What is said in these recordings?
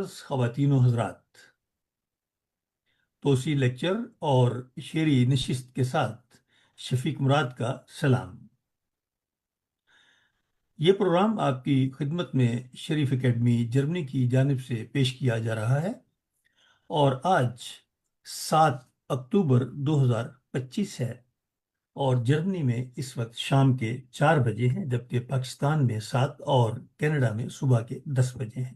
معزز خواتین و حضرات، توسی لیکچر اور شعری نشست کے ساتھ شفیق مراد کا سلام۔ یہ پروگرام آپ کی خدمت میں شریف اکیڈمی جرمنی کی جانب سے پیش کیا جا رہا ہے، اور آج 7 اکتوبر 2025 ہے، اور جرمنی میں اس وقت شام کے 4 بجے ہیں، جبکہ پاکستان میں 7 اور کینیڈا میں صبح کے 10 بجے ہیں۔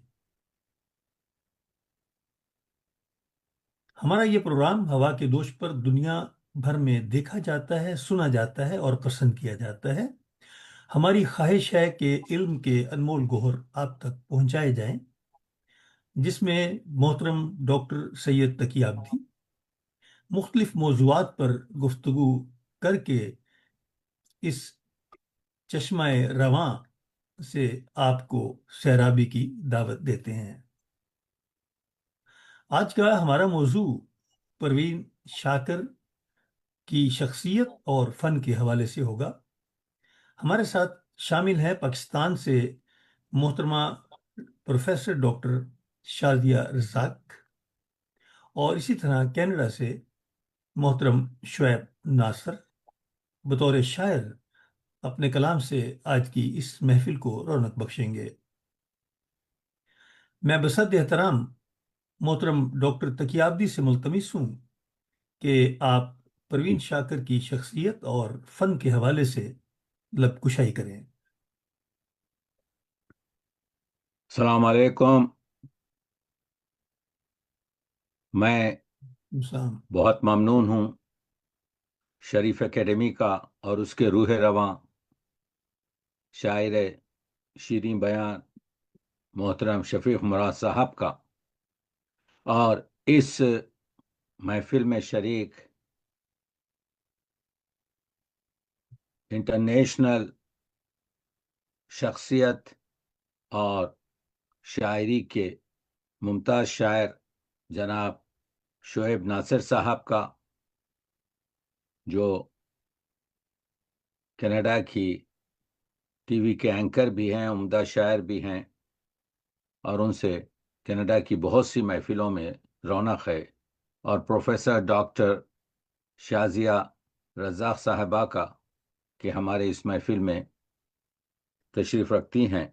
ہمارا یہ پروگرام ہوا کے دوش پر دنیا بھر میں دیکھا جاتا ہے، سنا جاتا ہے اور پسند کیا جاتا ہے۔ ہماری خواہش ہے کہ علم کے انمول گوہر آپ تک پہنچائے جائیں، جس میں محترم ڈاکٹر سید تقی عابدی مختلف موضوعات پر گفتگو کر کے اس چشمہ رواں سے آپ کو سیرابی کی دعوت دیتے ہیں۔ آج کا ہمارا موضوع پروین شاکر کی شخصیت اور فن کے حوالے سے ہوگا۔ ہمارے ساتھ شامل ہے پاکستان سے محترمہ پروفیسر ڈاکٹر شازیہ رزاق، اور اسی طرح کینیڈا سے محترم شعیب ناصر بطور شاعر اپنے کلام سے آج کی اس محفل کو رونق بخشیں گے۔ میں بصد احترام محترم ڈاکٹر تقی عابدی سے ملتمس ہوں کہ آپ پروین شاکر کی شخصیت اور فن کے حوالے سے لب کشائی کریں۔ السلام علیکم۔ میں انسان بہت ممنون ہوں شریف اکیڈمی کا اور اس کے روح رواں شاعر شیریں بیان محترم شفیق مراد صاحب کا، اور اس محفل میں شریک انٹرنیشنل شخصیت اور شاعری کے ممتاز شاعر جناب شعیب ناصر صاحب کا، جو کینیڈا کی ٹی وی کے اینکر بھی ہیں، عمدہ شاعر بھی ہیں، اور ان سے کینیڈا کی بہت سی محفلوں میں رونق ہے، اور پروفیسر ڈاکٹر شازیہ رزاق صاحبہ کا کہ ہمارے اس محفل میں تشریف رکھتی ہیں۔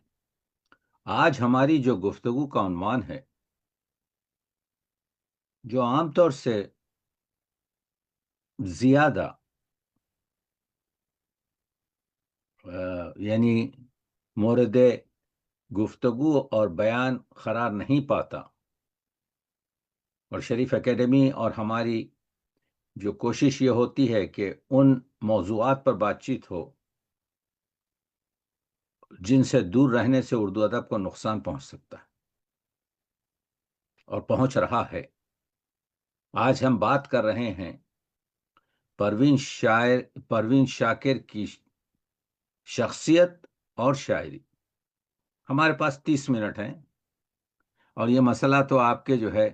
آج ہماری جو گفتگو کا عنوان ہے، جو عام طور سے زیادہ یعنی مورد گفتگو اور بیان قرار نہیں پاتا، اور شریف اکیڈمی اور ہماری جو کوشش یہ ہوتی ہے کہ ان موضوعات پر بات چیت ہو جن سے دور رہنے سے اردو ادب کو نقصان پہنچ سکتا ہے اور پہنچ رہا ہے۔ آج ہم بات کر رہے ہیں پروین شاکر کی شخصیت اور شاعری۔ ہمارے پاس 30 منٹ ہیں، اور یہ مسئلہ تو آپ کے جو ہے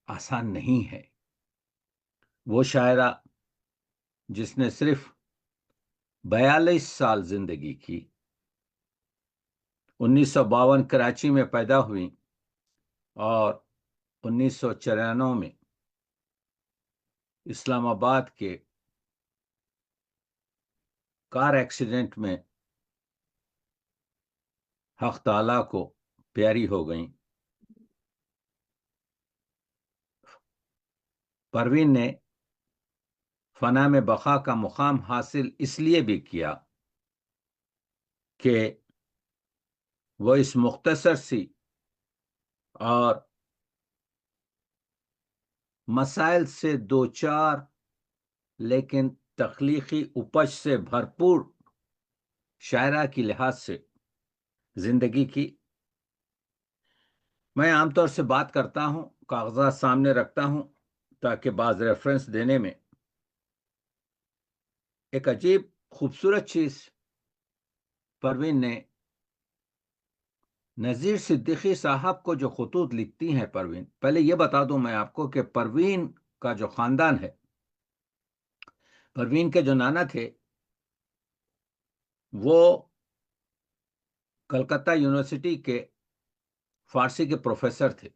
آسان نہیں ہے۔ وہ شاعرہ جس نے صرف 42 سال زندگی کی، 1952 کراچی میں پیدا ہوئی اور 1994 میں اسلام آباد کے کار ایکسیڈنٹ میں حق تعالیٰ کو پیاری ہو گئیں۔ پروین نے فنا میں بقا کا مقام حاصل اس لیے بھی کیا کہ وہ اس مختصر سی اور مسائل سے دوچار لیکن تخلیقی اپج سے بھرپور شاعرہ کی لحاظ سے زندگی کی۔ میں عام طور سے بات کرتا ہوں، کاغذات سامنے رکھتا ہوں تاکہ بعض ریفرنس دینے میں ایک عجیب خوبصورت چیز پروین نے نذیر صدیقی صاحب کو جو خطوط لکھتی ہیں پروین، پہلے یہ بتا دوں میں آپ کو کہ پروین کا جو خاندان ہے، پروین کے جو نانا تھے وہ کلکتہ یونیورسٹی کے فارسی کے پروفیسر تھے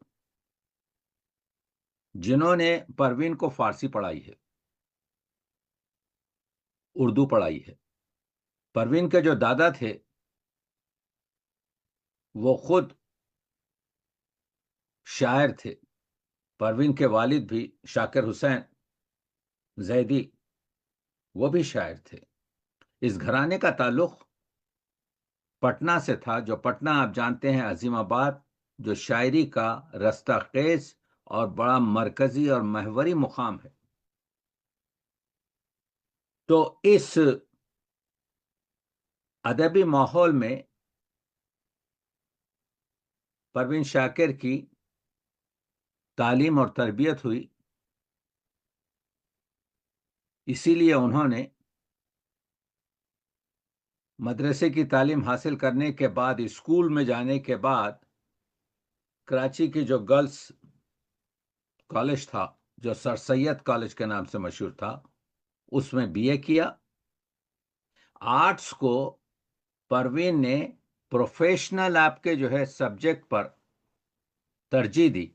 جنہوں نے پروین کو فارسی پڑھائی ہے، اردو پڑھائی ہے۔ پروین کے جو دادا تھے وہ خود شاعر تھے، پروین کے والد بھی شاکر حسین زیدی وہ بھی شاعر تھے۔ اس گھرانے کا تعلق پٹنہ سے تھا، جو پٹنہ آپ جانتے ہیں عظیم آباد، جو شاعری کا رستہ خیز اور بڑا مرکزی اور محوری مقام ہے۔ تو اس ادبی ماحول میں پروین شاکر کی تعلیم اور تربیت ہوئی، اسی لیے انہوں نے مدرسے کی تعلیم حاصل کرنے کے بعد، اسکول میں جانے کے بعد، کراچی کی جو گرلز کالج تھا، جو سر سید کالج کے نام سے مشہور تھا، اس میں بی اے کیا۔ آرٹس کو پروین نے پروفیشنل آپ کے جو ہے سبجیکٹ پر ترجیح دی،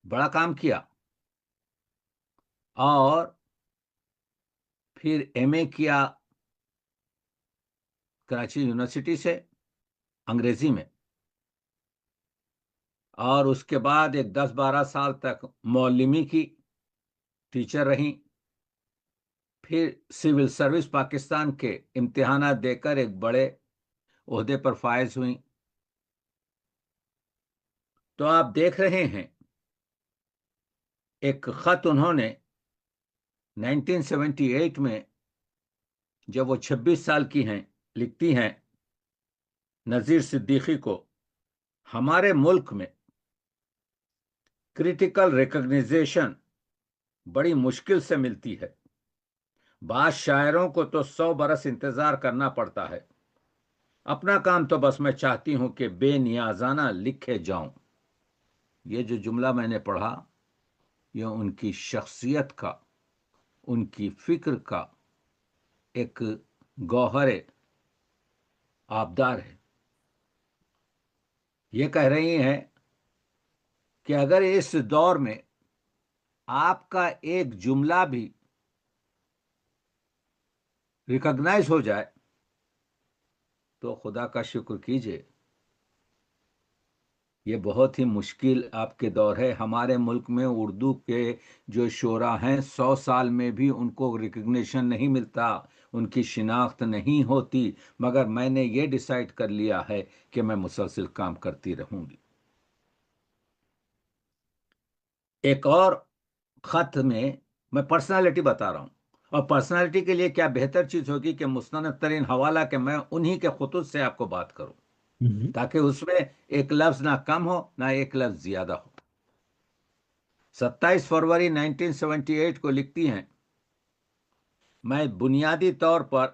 بڑا کام کیا، اور پھر ایم اے کیا کراچی یونیورسٹی سے انگریزی میں، اور اس کے بعد ایک 10-12 سال تک معلمی کی، ٹیچر رہیں۔ پھر سول سروس پاکستان کے امتحانات دے کر ایک بڑے عہدے پر فائز ہوئیں۔ تو آپ دیکھ رہے ہیں ایک خط انہوں نے 1978 میں، جب وہ 26 سال کی ہیں، لکھتی ہیں نذیر صدیقی کو: ہمارے ملک میں کریٹیکل ریکگنیزیشن بڑی مشکل سے ملتی ہے، بعض شاعروں کو تو 100 برس انتظار کرنا پڑتا ہے، اپنا کام تو بس میں چاہتی ہوں کہ بے نیازانہ لکھے جاؤں۔ یہ جو جملہ میں نے پڑھا، یہ ان کی شخصیت کا، ان کی فکر کا ایک گوہر آبدار ہے۔ یہ کہہ رہی ہیں کہ اگر اس دور میں آپ کا ایک جملہ بھی ریکگنائز ہو جائے تو خدا کا شکر کیجئے۔ یہ بہت ہی مشکل آپ کے دور ہے۔ ہمارے ملک میں اردو کے جو شعراء ہیں، 100 سال میں بھی ان کو ریکگنیشن نہیں ملتا، ان کی شناخت نہیں ہوتی، مگر میں نے یہ ڈیسائیڈ کر لیا ہے کہ میں مسلسل کام کرتی رہوں گی۔ ایک اور خط میں پرسنالٹی بتا رہا ہوں، اور پرسنالٹی کے لیے کیا بہتر چیز ہوگی کہ مستند ترین حوالہ کہ میں انہی کے خطوط سے آپ کو بات کروں، تاکہ اس میں ایک لفظ نہ کم ہو نہ ایک لفظ زیادہ ہو۔ 27 فروری 1978 کو لکھتی ہیں: میں بنیادی طور پر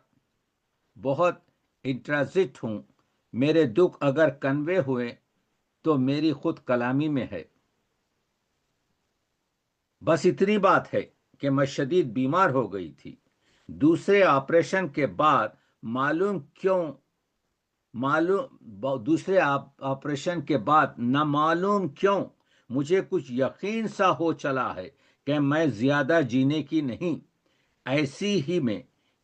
بہت انٹرسٹ ہوں، میرے دکھ اگر کنوے ہوئے تو میری خود کلامی میں ہے، بس اتنی بات ہے کہ میں شدید بیمار ہو گئی تھی، دوسرے آپریشن کے بعد دوسرے آپریشن کے بعد نہ معلوم کیوں مجھے کچھ یقین سا ہو چلا ہے کہ میں زیادہ جینے کی نہیں۔ ایسی ہی میں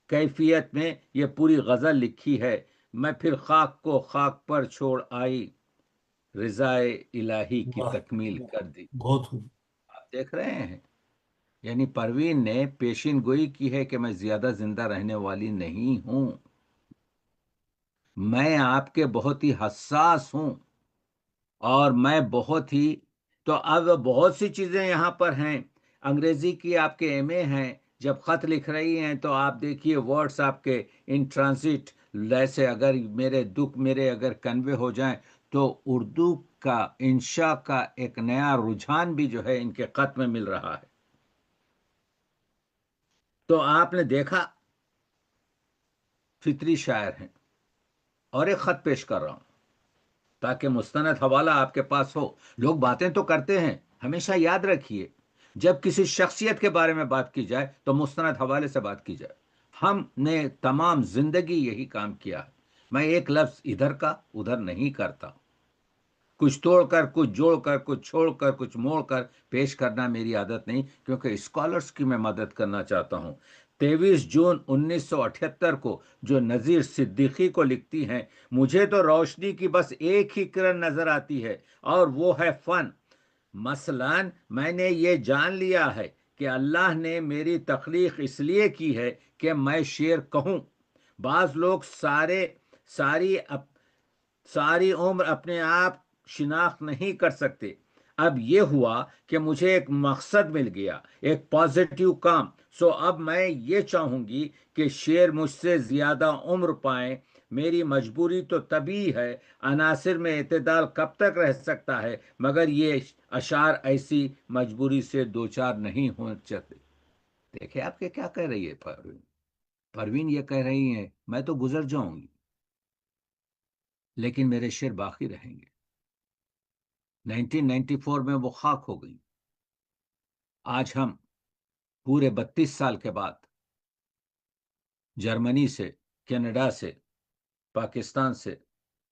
کیفیت میں یہ پوری غزل لکھی ہے: میں پھر خاک کو خاک پر چھوڑ آئی، رضائے الہی کی واہ، تکمیل کر دی۔ بہت خوب۔ آپ دیکھ رہے ہیں، یعنی پروین نے پیشین گوئی کی ہے کہ میں زیادہ زندہ رہنے والی نہیں ہوں، میں آپ کے بہت ہی حساس ہوں، اور میں بہت ہی، تو اب بہت سی چیزیں یہاں پر ہیں۔ انگریزی کی آپ کے ایم اے ہیں، جب خط لکھ رہی ہیں تو آپ دیکھیے ورڈز آپ کے ان ٹرانزٹ، جیسے اگر میرے دکھ اگر کنوے ہو جائیں، تو اردو کا انشاء کا ایک نیا رجحان بھی جو ہے ان کے خط میں مل رہا ہے۔ تو آپ نے دیکھا فطری شاعر ہیں۔ اور ایک خط پیش کر رہا ہوں تاکہ مستند حوالہ آپ کے پاس ہو۔ لوگ باتیں تو کرتے ہیں، ہمیشہ یاد رکھیے جب کسی شخصیت کے بارے میں بات کی جائے تو مستند حوالے سے بات کی جائے۔ ہم نے تمام زندگی یہی کام کیا ہے، میں ایک لفظ ادھر کا ادھر نہیں کرتا۔ کچھ توڑ کر، کچھ جوڑ کر، کچھ چھوڑ کر، کچھ موڑ کر پیش کرنا میری عادت نہیں، کیونکہ اسکالرس کی میں مدد کرنا چاہتا ہوں۔ 23 جون 1978 کو جو نذیر صدیقی کو لکھتی ہیں، مجھے تو روشنی کی بس ایک ہی کرن نظر آتی ہے، اور وہ ہے فن۔ مثلاً میں نے یہ جان لیا ہے کہ اللہ نے میری تخلیق اس لیے کی ہے کہ میں شعر کہوں۔ بعض لوگ ساری ساری عمر اپنے آپ شناخت نہیں کر سکتے۔ اب یہ ہوا کہ مجھے ایک مقصد مل گیا، ایک پازیٹیو کام، سو اب میں یہ چاہوں گی کہ شعر مجھ سے زیادہ عمر پائیں۔ میری مجبوری تو طبی ہے، عناصر میں اعتدال کب تک رہ سکتا ہے، مگر یہ اشعار ایسی مجبوری سے دوچار نہیں ہو سکتے۔ دیکھیں آپ کے کیا کہہ رہی ہے پروین؟ پروین یہ کہہ رہی ہیں میں تو گزر جاؤں گی لیکن میرے شعر باقی رہیں گے۔ 1994 میں وہ خاک ہو گئی۔ آج ہم پورے 32 سال کے بعد جرمنی سے، کینیڈا سے، پاکستان سے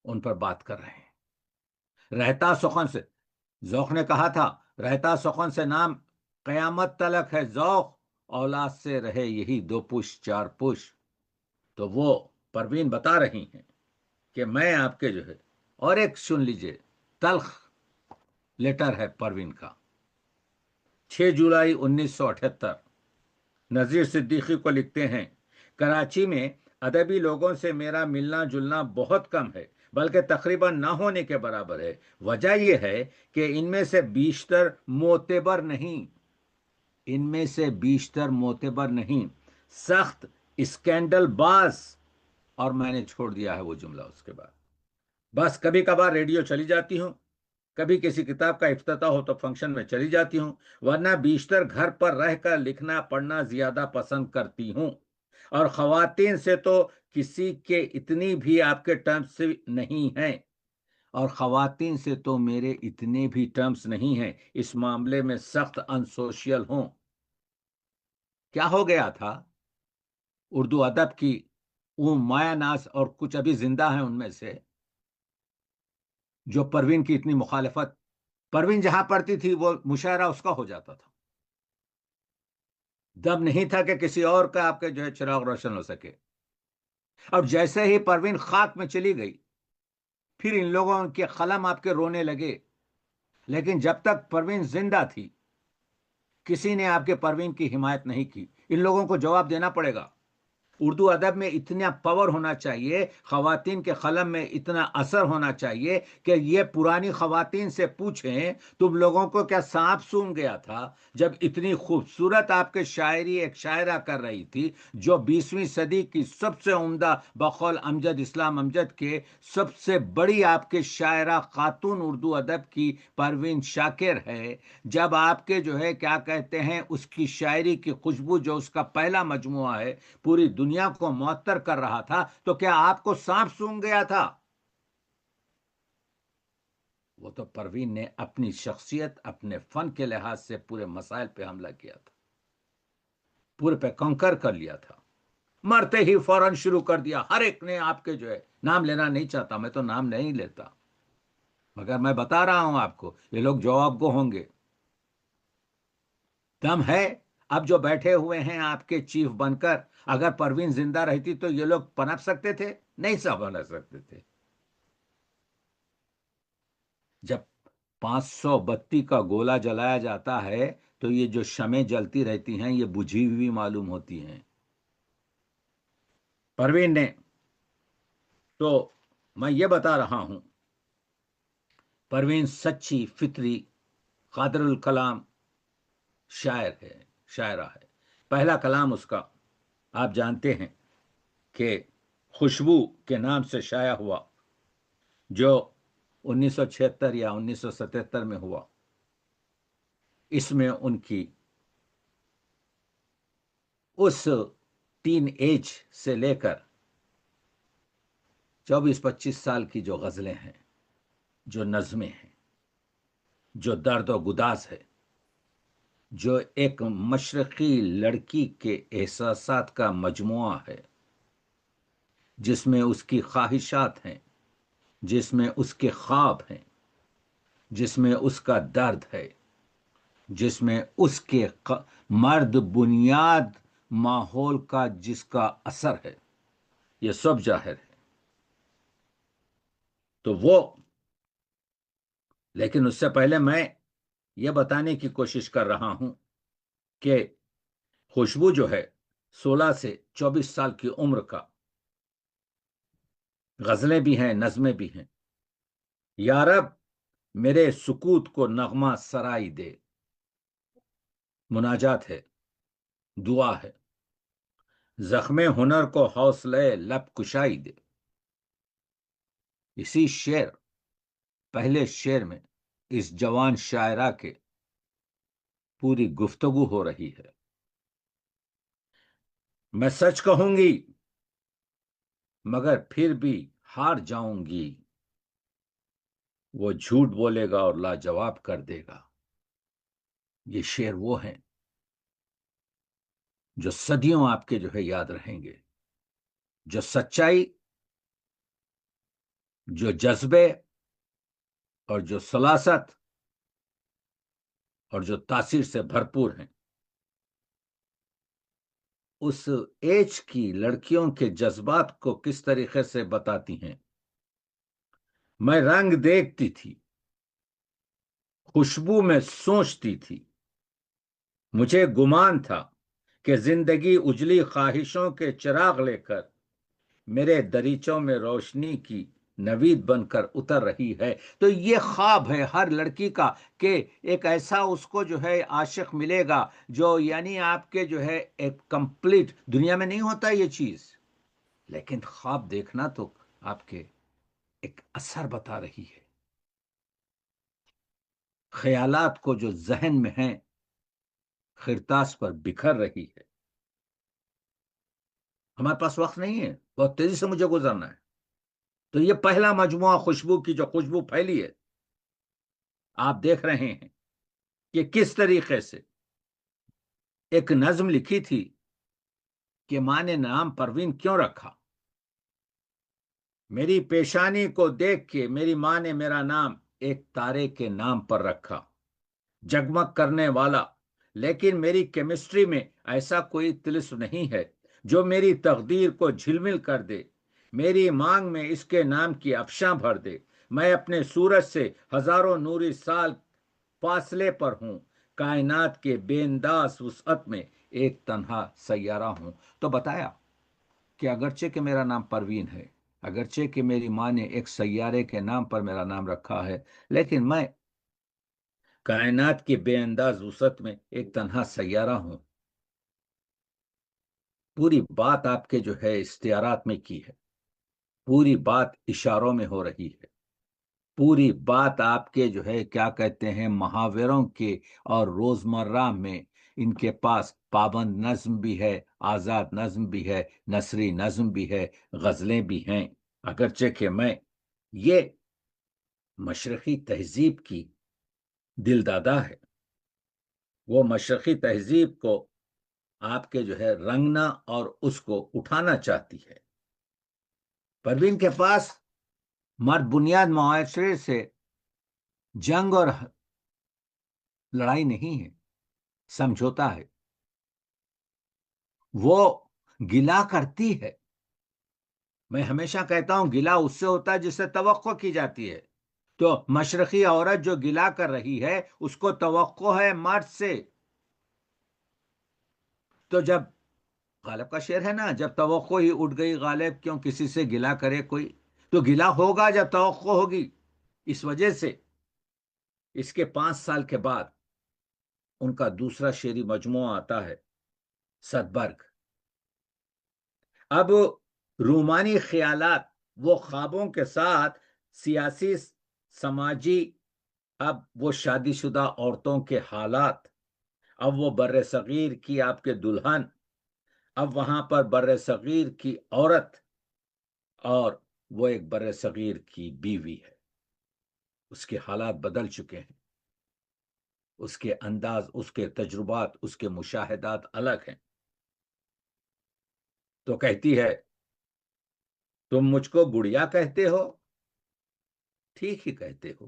ان پر بات کر رہے ہیں۔ رہتا سخن سے، ذوق نے کہا تھا رہتا سخن سے نام قیامت تلک ہے ذوق، اولاد سے رہے یہی 2 پش 4 پش۔ تو وہ پروین بتا رہی ہیں کہ میں آپ کے جو ہے، اور ایک سن لیجئے تلخ لیٹر ہے پروین کا۔ 6 جولائی 1978 نذیر صدیقی کو لکھتے ہیں، کراچی میں ادبی لوگوں سے میرا ملنا جلنا بہت کم ہے، بلکہ تقریباً نہ ہونے کے برابر ہے۔ وجہ یہ ہے کہ ان میں سے بیشتر معتبر نہیں، ان میں سے بیشتر معتبر نہیں، سخت اسکینڈل باز۔ اور میں نے چھوڑ دیا ہے وہ جملہ اس کے بعد۔ بس کبھی کبھار ریڈیو چلی جاتی ہوں، کبھی کسی کتاب کا افتتاح ہو تو فنکشن میں چلی جاتی ہوں، ورنہ بیشتر گھر پر رہ کر لکھنا پڑھنا زیادہ پسند کرتی ہوں۔ اور خواتین سے تو کسی کے اتنی بھی آپ کے ٹرمز نہیں ہیں، اور خواتین سے تو میرے اتنے بھی ٹرمز نہیں ہیں، اس معاملے میں سخت انسوشل ہوں۔ کیا ہو گیا تھا؟ اردو ادب کی وہ مایا ناز، اور کچھ ابھی زندہ ہیں ان میں سے، جو پروین کی اتنی مخالفت، پروین جہاں پڑھتی تھی وہ مشاعرہ اس کا ہو جاتا تھا، دم نہیں تھا کہ کسی اور کا آپ کے جو ہے چراغ روشن ہو سکے۔ اب جیسے ہی پروین خاک میں چلی گئی، پھر ان لوگوں کے قلم آپ کے رونے لگے، لیکن جب تک پروین زندہ تھی کسی نے آپ کے پروین کی حمایت نہیں کی۔ ان لوگوں کو جواب دینا پڑے گا۔ اردو ادب میں اتنا پاور ہونا چاہیے، خواتین کے قلم میں اتنا اثر ہونا چاہیے کہ یہ پرانی خواتین سے پوچھیں تم لوگوں کو کیا سانپ سونگھ گیا تھا جب اتنی خوبصورت آپ کے شاعری ایک شاعرہ کر رہی تھی، جو 20ویں صدی کی سب سے عمدہ، بقول امجد اسلام امجد کے سب سے بڑی آپ کے شاعرہ خاتون اردو ادب کی پروین شاکر ہے۔ جب آپ کے جو ہے کیا کہتے ہیں اس کی شاعری کی خوشبو، جو اس کا پہلا مجموعہ ہے، پوری دنیا کو معطر کر رہا تھا، تو کیا آپ کو سانپ سونگھ گیا تھا؟ وہ تو پروین نے اپنی شخصیت، اپنے فن کے لحاظ سے پورے مسائل پہ حملہ کیا تھا، پورے پہ کنکر کر لیا تھا، مرتے ہی فوراً شروع کر دیا۔ ہر ایک نے آپ کے جو ہے، نام لینا نہیں چاہتا، میں تو نام نہیں لیتا، مگر میں بتا رہا ہوں آپ کو، یہ لوگ جواب گو ہوں گے۔ دم ہے اب جو بیٹھے ہوئے ہیں آپ کے چیف بن کر، اگر پروین زندہ رہتی تو یہ لوگ پنپ سکتے تھے؟ نہیں سب پنپ سکتے تھے۔ جب 532 کا گولا جلایا جاتا ہے تو یہ جو شمیں جلتی رہتی ہیں یہ بجھی ہوئی معلوم ہوتی ہیں۔ پروین نے تو، میں یہ بتا رہا ہوں، پروین سچی فطری قادر الکلام شاعر ہے، شاعرہ ہے۔ پہلا کلام اس کا آپ جانتے ہیں کہ خوشبو کے نام سے شائع ہوا، جو 1976 یا 1977 میں ہوا۔ اس میں ان کی اس ٹین ایج سے لے کر 24-25 سال کی جو غزلیں ہیں، جو نظمیں ہیں، جو درد و گداز ہے، جو ایک مشرقی لڑکی کے احساسات کا مجموعہ ہے، جس میں اس کی خواہشات ہیں، جس میں اس کے خواب ہیں، جس میں اس کا درد ہے، جس میں اس کے مرد بنیاد ماحول کا جس کا اثر ہے، یہ سب ظاہر ہے. تو وہ، لیکن اس سے پہلے میں یہ بتانے کی کوشش کر رہا ہوں کہ خوشبو جو ہے 16 سے 24 سال کی عمر کا، غزلیں بھی ہیں، نظمیں بھی ہیں. یا رب میرے سکوت کو نغمہ سرائی دے، مناجات ہے، دعا ہے. زخم ہنر کو حوصلے لب کشائی دے. اسی شعر، پہلے شعر میں اس جوان شاعرہ کے پوری گفتگو ہو رہی ہے. میں سچ کہوں گی مگر پھر بھی ہار جاؤں گی، وہ جھوٹ بولے گا اور لاجواب کر دے گا. یہ شعر وہ ہیں جو صدیوں آپ کے جو ہے یاد رہیں گے. جو سچائی، جو جذبے اور جو سلاست اور جو تاثیر سے بھرپور ہیں. اس ایج کی لڑکیوں کے جذبات کو کس طریقے سے بتاتی ہیں. میں رنگ دیکھتی تھی، خوشبو میں سوچتی تھی، مجھے گمان تھا کہ زندگی اجلی خواہشوں کے چراغ لے کر میرے دریچوں میں روشنی کی نوید بن کر اتر رہی ہے. تو یہ خواب ہے ہر لڑکی کا کہ ایک ایسا اس کو جو ہے عاشق ملے گا جو یعنی آپ کے جو ہے ایک کمپلیٹ دنیا میں نہیں ہوتا یہ چیز. لیکن خواب دیکھنا تو آپ کے ایک اثر بتا رہی ہے. خیالات کو جو ذہن میں ہیں خرتاس پر بکھر رہی ہے. ہمارے پاس وقت نہیں ہے، بہت تیزی سے مجھے گزرنا ہے. تو یہ پہلا مجموعہ خوشبو کی جو خوشبو پھیلی ہے، آپ دیکھ رہے ہیں کہ کس طریقے سے ایک نظم لکھی تھی کہ ماں نے نام پروین کیوں رکھا. میری پیشانی کو دیکھ کے میری ماں نے میرا نام ایک تارے کے نام پر رکھا، جگمگ کرنے والا. لیکن میری کیمسٹری میں ایسا کوئی طلسم نہیں ہے جو میری تقدیر کو جھلمل کر دے. میری مانگ میں اس کے نام کی افشاں بھر دے. میں اپنے سورج سے ہزاروں نوری سال فاصلے پر ہوں، کائنات کے بے انداز وسعت میں ایک تنہا سیارہ ہوں. تو بتایا کہ اگرچہ کہ میرا نام پروین ہے، اگرچہ کہ میری ماں نے ایک سیارے کے نام پر میرا نام رکھا ہے، لیکن میں کائنات کے بے انداز وسعت میں ایک تنہا سیارہ ہوں. پوری بات آپ کے جو ہے استعارات میں کی ہے، پوری بات اشاروں میں ہو رہی ہے، پوری بات آپ کے جو ہے کیا کہتے ہیں محاوروں کے اور روزمرہ میں ان کے پاس پابند نظم بھی ہے، آزاد نظم بھی ہے، نثری نظم بھی ہے، غزلیں بھی ہیں. اگرچہ کہ میں یہ مشرقی تہذیب کی دل دادا ہے، وہ مشرقی تہذیب کو آپ کے جو ہے رنگنا اور اس کو اٹھانا چاہتی ہے. پروین کے پاس مرد بنیاد معاشرے سے جنگ اور لڑائی نہیں ہے، سمجھوتا ہے. وہ گلا کرتی ہے. میں ہمیشہ کہتا ہوں گلا اس سے ہوتا ہے جس سے توقع کی جاتی ہے. تو مشرقی عورت جو گلا کر رہی ہے اس کو توقع ہے مرد سے. تو جب غالب کا شعر ہے نا، جب توقع ہی اٹھ گئی غالب کیوں کسی سے گلا کرے کوئی. تو گلا ہوگا جب توقع ہوگی. اس وجہ سے اس کے 5 سال کے بعد ان کا دوسرا شعری مجموعہ آتا ہے صدبرگ. اب رومانی خیالات، وہ خوابوں کے ساتھ سیاسی، سماجی، اب وہ شادی شدہ عورتوں کے حالات، اب وہ بر صغیر کی آپ کے دلہن، اب وہاں پر بر صغیر کی عورت اور وہ ایک بر صغیر کی بیوی ہے. اس کے حالات بدل چکے ہیں، اس کے انداز، اس کے تجربات، اس کے مشاہدات الگ ہیں. تو کہتی ہے تم مجھ کو گڑیا کہتے ہو، ٹھیک ہی کہتے ہو.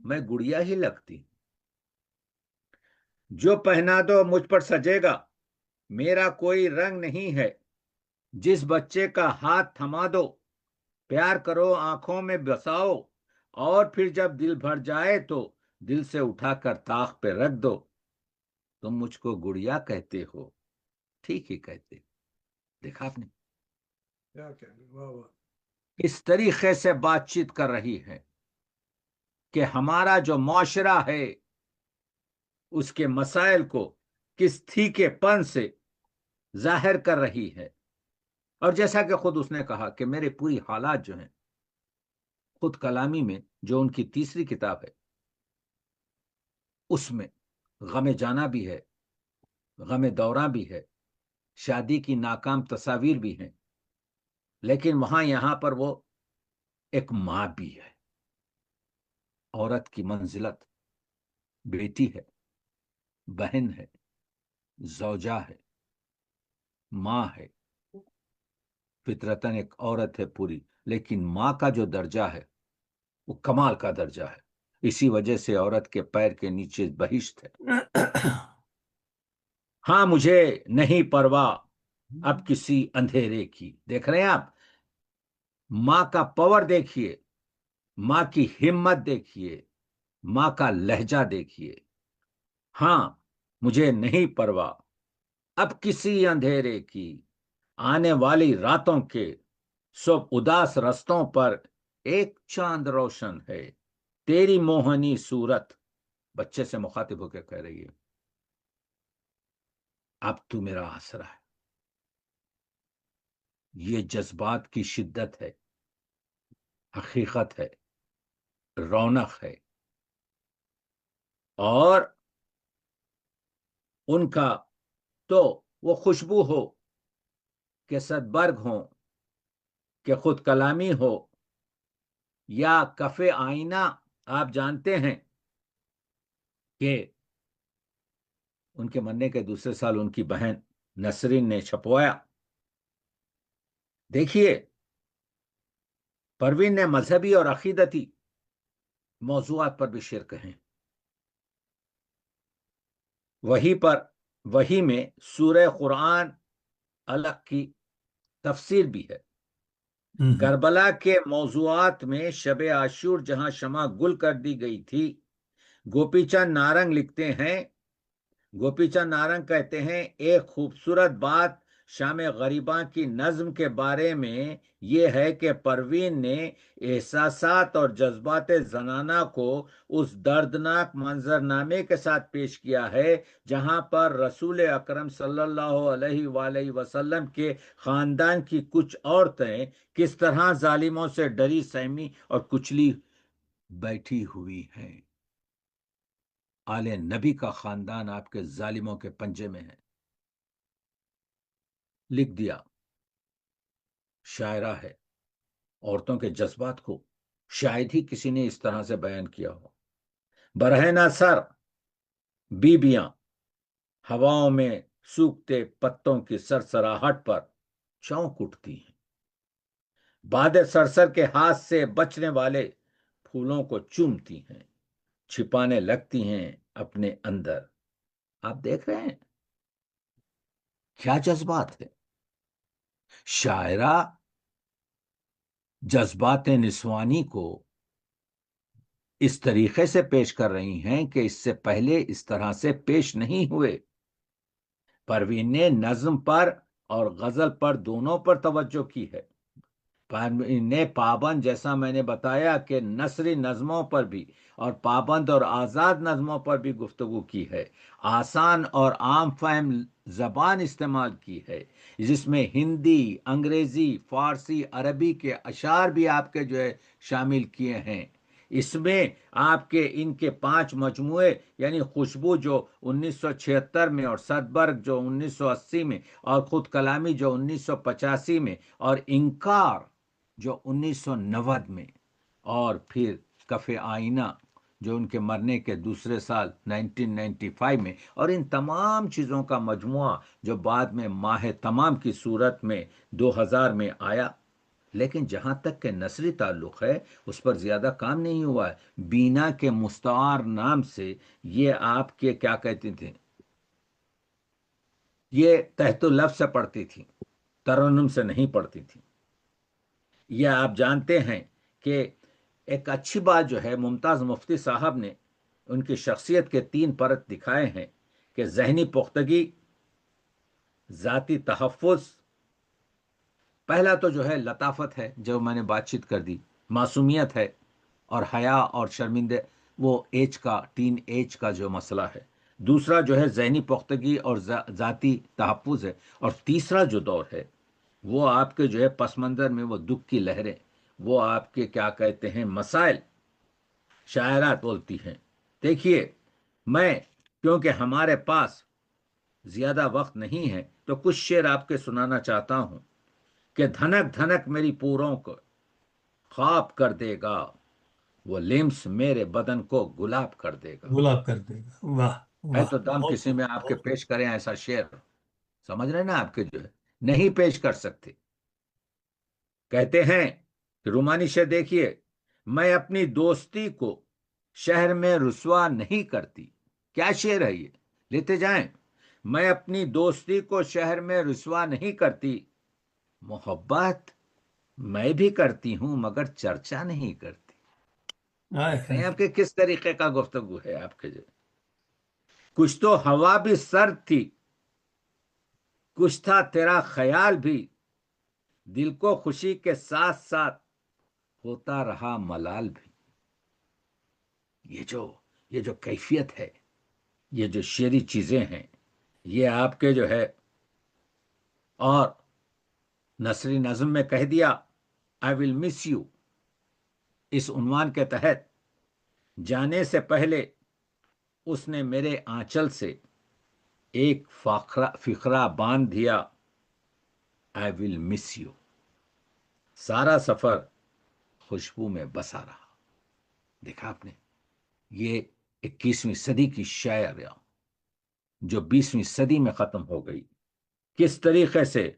میں گڑیا ہی لگتی، جو پہنا دو مجھ پر سجے گا، میرا کوئی رنگ نہیں ہے، جس بچے کا ہاتھ تھما دو، پیار کرو آنکھوں میں بساؤ، اور پھر جب دل بھر جائے تو دل سے اٹھا کر طاق پہ رکھ دو، تم مجھ کو گڑیا کہتے ہو، ٹھیک ہی کہتے ہو۔ دیکھا آپ نے کیا کیا، واہ واہ۔ اس طریقے سے بات چیت کر رہی ہے کہ ہمارا جو معاشرہ ہے اس کے مسائل کو کس تھیکے پن سے ظاہر کر رہی ہے۔ اور جیسا کہ خود اس نے کہا کہ میرے پوری حالات جو ہیں خود کلامی میں، جو ان کی تیسری کتاب ہے، اس میں غم جانا بھی ہے، غم دوراں بھی ہے، شادی کی ناکام تصاویر بھی ہیں، لیکن وہاں یہاں پر وہ ایک ماں بھی ہے۔ عورت کی منزلت بیٹی ہے، بہن ہے، زوجہ ہے، ماں ہے، فطرتاً ایک عورت ہے پوری، لیکن ماں کا جو درجہ ہے وہ کمال کا درجہ ہے۔ اسی وجہ سے عورت کے پیر کے نیچے بہشت ہے۔ ہاں مجھے نہیں پرواہ اب کسی اندھیرے کی۔ دیکھ رہے ہیں آپ، ماں کا پاور دیکھیے، ماں کی ہمت دیکھیے، ماں کا لہجہ دیکھیے۔ ہاں مجھے نہیں پرواہ اب کسی اندھیرے کی، آنے والی راتوں کے سب اداس رستوں پر ایک چاند روشن ہے، تیری موہنی صورت۔ بچے سے مخاطب ہو کے کہہ رہی ہے اب تو میرا آسرا ہے۔ یہ جذبات کی شدت ہے، حقیقت ہے، رونق ہے، اور ان کا تو وہ خوشبو ہو کہ صدبرگ ہوں، کہ خود کلامی ہو، یا کف آئینہ۔ آپ جانتے ہیں کہ ان کے مرنے کے دوسرے سال ان کی بہن نسرین نے چھپوایا۔ دیکھیے، پروین نے مذہبی اور عقیدتی موضوعات پر بھی شعر کہیں، وہی میں سورہ قرآن الگ کی تفسیر بھی ہے۔ کربلا کے موضوعات میں شب عاشور جہاں شمع گل کر دی گئی تھی، گوپی چند نارنگ لکھتے ہیں، گوپی چند نارنگ کہتے ہیں ایک خوبصورت بات شام غریباں کی نظم کے بارے میں یہ ہے کہ پروین نے احساسات اور جذبات زنانہ کو اس دردناک منظرنامے کے ساتھ پیش کیا ہے جہاں پر رسول اکرم صلی اللہ علیہ وآلہ وسلم کے خاندان کی کچھ عورتیں کس طرح ظالموں سے ڈری سہمی اور کچلی بیٹھی ہوئی ہیں۔ آل نبی کا خاندان آپ کے ظالموں کے پنجے میں ہے۔ لکھ دیا، شاعرہ ہے، عورتوں کے جذبات کو شاید ہی کسی نے اس طرح سے بیان کیا ہو۔ برہنہ سر بیبیاں ہواؤں میں سوکھتے پتوں کی سرسراہٹ پر چونک اٹھتی ہیں، باد سرسر کے ہاتھ سے بچنے والے پھولوں کو چومتی ہیں، چھپانے لگتی ہیں اپنے اندر۔ آپ دیکھ رہے ہیں کیا جذبات ہے۔ شاعرہ جذبات نسوانی کو اس طریقے سے پیش کر رہی ہیں کہ اس سے پہلے اس طرح سے پیش نہیں ہوئے۔ پروین نے نظم پر اور غزل پر دونوں پر توجہ کی ہے۔ پروین نے پابند، جیسا میں نے بتایا کہ نثری نظموں پر بھی، اور پابند اور آزاد نظموں پر بھی گفتگو کی ہے، آسان اور عام فہم زبان استعمال کی ہے، جس میں ہندی، انگریزی، فارسی، عربی کے اشعار بھی آپ کے جو ہے شامل کیے ہیں۔ اس میں آپ کے ان کے 5 مجموعے، یعنی خوشبو جو 1976 میں، اور صدبرگ جو 1980 میں، اور خود کلامی جو 1985 میں، اور انکار جو 1990 میں، اور پھر کف آئینہ جو ان کے مرنے کے دوسرے سال 1995 میں، اور ان تمام چیزوں کا مجموعہ جو بعد میں ماہ تمام کی صورت میں 2000 میں آیا۔ لیکن جہاں تک کہ نثری تعلق ہے اس پر زیادہ کام نہیں ہوا ہے. بینا کے مستعار نام سے یہ آپ کے کیا کہتے تھے، یہ تحت لفظ سے پڑھتی تھی، ترنم سے نہیں پڑھتی تھی. یہ آپ جانتے ہیں کہ ایک اچھی بات جو ہے ممتاز مفتی صاحب نے ان کی شخصیت کے 3 پرت دکھائے ہیں کہ ذہنی پختگی، ذاتی تحفظ، پہلا تو جو ہے لطافت ہے جو میں نے بات چیت کر دی، معصومیت ہے، اور حیا اور شرمندے وہ ایج کا ٹین ایج کا جو مسئلہ ہے. دوسرا جو ہے ذہنی پختگی اور ذاتی تحفظ ہے. اور تیسرا جو دور ہے وہ آپ کے جو ہے پس منظر میں وہ دکھ کی لہریں، وہ آپ کے کیا کہتے ہیں مسائل، شاعرات بولتی ہیں. دیکھیے، میں کیونکہ ہمارے پاس زیادہ وقت نہیں ہے تو کچھ شعر آپ کے سنانا چاہتا ہوں کہ دھنک دھنک میری پوروں کو خواب کر دے گا، وہ لمس میرے بدن کو گلاب کر دے گا. گلاب کر دے گا. واہ. ہے واہ، تو دم بہت کسی خوب، میں آپ کے بہت خوب. پیش کریں ایسا شعر، سمجھ رہے نا آپ کے جو ہے نہیں پیش کر سکتے. کہتے ہیں کہ رومانی شعر دیکھیے، میں اپنی دوستی کو شہر میں رسوا نہیں کرتی. کیا شعر ہے یہ، لیتے جائیں. میں اپنی دوستی کو شہر میں رسوا نہیں کرتی، محبت میں بھی کرتی ہوں مگر چرچا نہیں کرتی. آئے دیکھ رہے ہائے. ہیں آپ کے کس طریقے کا گفتگو ہے آپ کے جو. کچھ تو ہوا بھی سرد تھی، کچھ تھا تیرا خیال بھی، دل کو خوشی کے ساتھ ساتھ ہوتا رہا ملال بھی. یہ جو کیفیت ہے، یہ جو شعری چیزیں ہیں، یہ آپ کے جو ہے. اور نثری نظم میں کہہ دیا آئی ول مس یو، اس عنوان کے تحت جانے سے پہلے اس نے میرے آنچل سے ایک فقرہ باندھ دیا، آئی ول مس یو. سارا سفر خوشبو میں بسا رہا. دیکھا آپ نے، یہ 21ویں صدی کی شاعریاں جو 20ویں صدی میں ختم ہو گئی، کس طریقے سے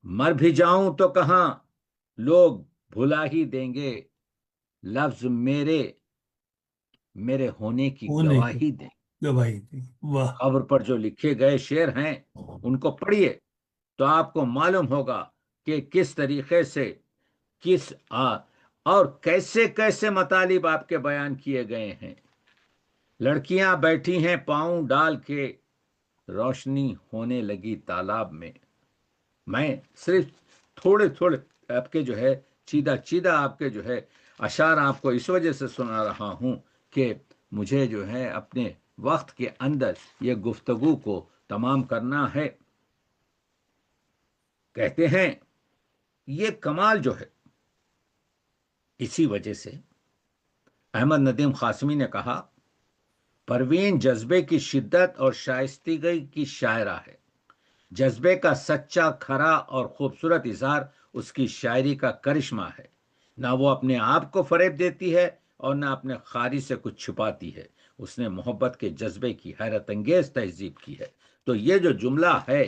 مر بھی جاؤں تو کہاں لوگ بھلا ہی دیں گے، لفظ میرے میرے ہونے کی ہونے کی گواہی دیں. گواہی دی. واہ. قبر پر جو لکھے گئے شعر ہیں ان کو پڑھیے تو آپ کو معلوم ہوگا کہ کس طریقے سے کس اور کیسے کیسے مطالب آپ کے بیان کیے گئے ہیں. لڑکیاں بیٹھی ہیں پاؤں ڈال کے، روشنی ہونے لگی تالاب میں. میں صرف تھوڑے تھوڑے آپ کے جو ہے چیدہ چیدہ آپ کے جو ہے اشعار آپ کو اس وجہ سے سنا رہا ہوں کہ مجھے جو ہے اپنے وقت کے اندر یہ گفتگو کو تمام کرنا ہے. کہتے ہیں یہ کمال جو ہے، اسی وجہ سے احمد ندیم قاسمی نے کہا پروین جذبے کی شدت اور شائستگی کی شاعرہ ہے. جذبے کا سچا، کھرا اور خوبصورت اظہار اس کی شاعری کا کرشمہ ہے. نہ وہ اپنے آپ کو فریب دیتی ہے اور نہ اپنے خاری سے کچھ چھپاتی ہے. اس نے محبت کے جذبے کی حیرت انگیز تہذیب کی ہے. تو یہ جو جملہ ہے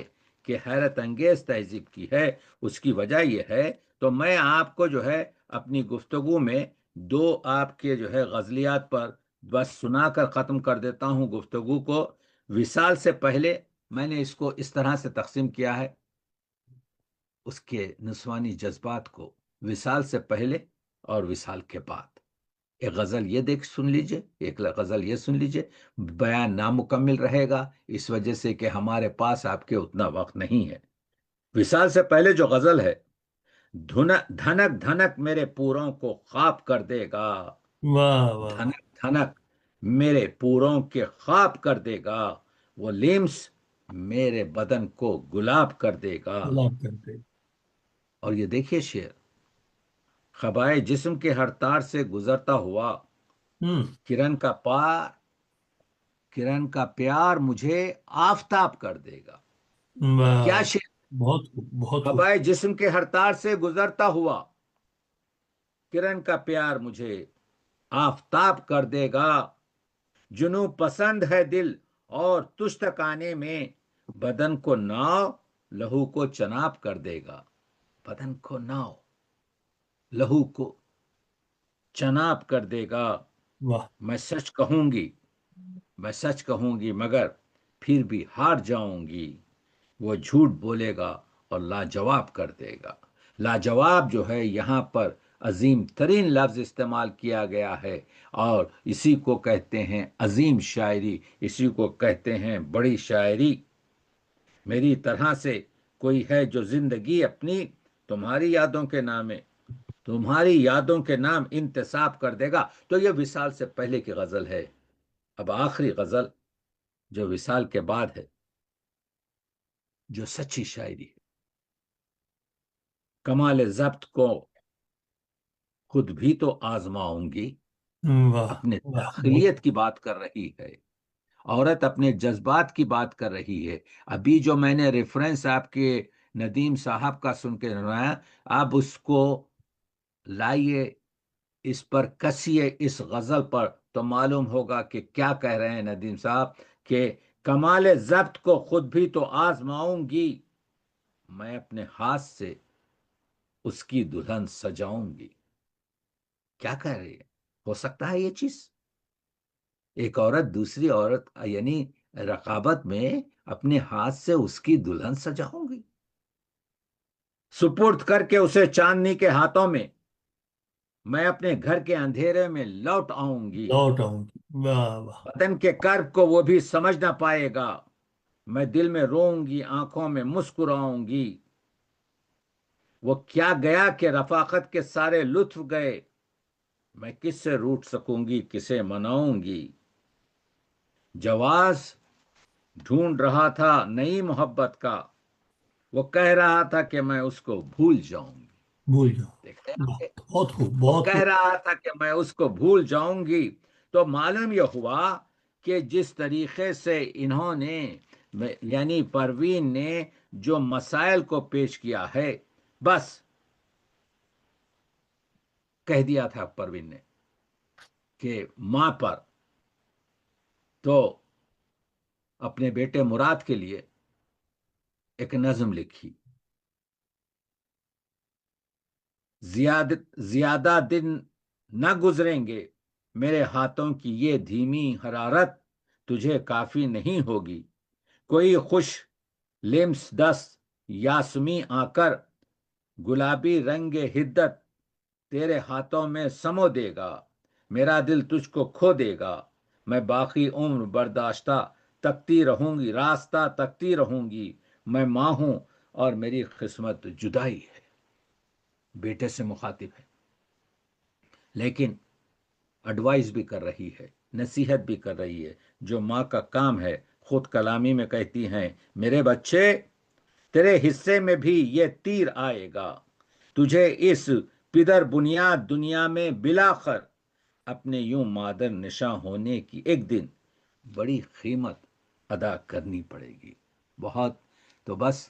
کہ حیرت انگیز تہذیب کی ہے، اس کی وجہ یہ ہے. تو میں آپ کو جو ہے اپنی گفتگو میں 2 آپ کے جو ہے غزلیات پر بس سنا کر ختم کر دیتا ہوں گفتگو کو. وصال سے پہلے میں نے اس کو اس طرح سے تقسیم کیا ہے، اس کے نسوانی جذبات کو، وصال سے پہلے اور وصال کے بعد. ایک غزل یہ دیکھ سن لیجئے، ایک غزل یہ سن لیجئے. بیان نامکمل رہے گا اس وجہ سے کہ ہمارے پاس آپ کے اتنا وقت نہیں ہے. وصال سے پہلے جو غزل ہے، دھنک دھنک میرے پوروں کو خواب کر دے گا، واہ واہ واہ. دھنک دھنک میرے پوروں کے خواب کر دے گا، وہ لیمس میرے بدن کو گلاب کر دے گا. گلاب کرتے. اور یہ دیکھیے شعر، خبائے جسم کے ہر تار سے گزرتا ہوا، ہوں. کرن کا پار کرن کا پیار مجھے آفتاب کر دے گا. کیا واہ. شعر، بہت خوب، بہت خوب. خبائے جسم کے ہر تار سے گزرتا ہوا، کرن کا پیار مجھے آفتاب کر دے گا. جنوں پسند ہے دل اور تجھ تک آنے میں، بدن کو ناو لہو کو چناب کر دے گا. بدن کو ناؤ، لہو کو چناب کر دے گا۔ واہ میں سچ کہوں گی، میں سچ کہوں گی مگر پھر بھی ہار جاؤں گی۔ وہ جھوٹ بولے گا اور لاجواب کر دے گا۔ لاجواب جو ہے یہاں پر عظیم ترین لفظ استعمال کیا گیا ہے، اور اسی کو کہتے ہیں عظیم شاعری، اسی کو کہتے ہیں بڑی شاعری۔ میری طرح سے کوئی ہے جو زندگی اپنی تمہاری یادوں کے نام تمہاری یادوں کے نام انتصاب کر دے گا۔ تو یہ وصال سے پہلے کی غزل ہے۔ اب آخری غزل جو وصال کے بعد ہے، جو سچی شاعری ہے، کمال ضبط کو خود بھی تو آزماؤں گی۔ واہ اپنے واہ بہت داخلیت کی بات کر رہی ہے، عورت اپنے جذبات کی بات کر رہی ہے۔ ابھی جو میں نے ریفرنس آپ کے ندیم صاحب کا سن کے سنایا، آپ اس کو لائیے، اس پر کسیے، اس غزل پر، تو معلوم ہوگا کہ کیا کہہ رہے ہیں ندیم صاحب، کہ کمال ضبط کو خود بھی تو آزماؤں گی، میں اپنے ہاتھ سے اس کی دلہن سجاؤں گی۔ کیا کہہ رہی ہے؟ ہو سکتا ہے یہ چیز؟ ایک عورت دوسری عورت یعنی رقابت میں اپنے ہاتھ سے اس کی دلہن سجاؤں گی، سپرد کر کے اسے چاندنی کے ہاتھوں میں، میں اپنے گھر کے اندھیرے میں لوٹ آؤں گی۔ لوٹ آؤں گی، واہ واہ بدن کے کرب کو وہ بھی سمجھ نہ پائے گا، میں دل میں روؤں گی، آنکھوں میں مسکراؤں گی۔ وہ کیا گیا کہ رفاقت کے سارے لطف گئے، میں کس سے روٹ سکوں گی، کسے مناؤں گی۔ جواز ڈھونڈ رہا تھا نئی محبت کا، وہ کہہ رہا تھا کہ میں اس کو بھول جاؤں گی۔ بھول جاؤ، دیکھتے ہیں واہ آگے، بہت خوب وہ بہت کہہ خوب۔ رہا تھا کہ میں اس کو بھول جاؤں گی۔ تو معلوم یہ ہوا کہ جس طریقے سے انہوں نے، یعنی پروین نے جو مسائل کو پیش کیا ہے، بس کہہ دیا تھا پروین نے کہ ماں پر تو اپنے بیٹے مراد کے لیے ایک نظم لکھی، زیادہ دن نہ گزریں گے، میرے ہاتھوں کی یہ دھیمی حرارت تجھے کافی نہیں ہوگی، کوئی خوش لمس دست یاسمی آ کر گلابی رنگ حدت تیرے ہاتھوں میں سمو دے گا، میرا دل تجھ کو کھو دے گا، میں باقی عمر برداشتہ تکتی رہوں گی، راستہ تکتی رہوں گی، میں ماں ہوں اور میری قسمت جدائی ہے۔ بیٹے سے مخاطب ہے، لیکن ایڈوائز بھی کر رہی ہے، نصیحت بھی کر رہی ہے، جو ماں کا کام ہے۔ خود کلامی میں کہتی ہیں، میرے بچے تیرے حصے میں بھی یہ تیر آئے گا، تجھے اس پدر بنیاد دنیا میں بلاخر اپنے یوں مادر نشاں ہونے کی ایک دن بڑی قیمت ادا کرنی پڑے گی۔ بہت، تو بس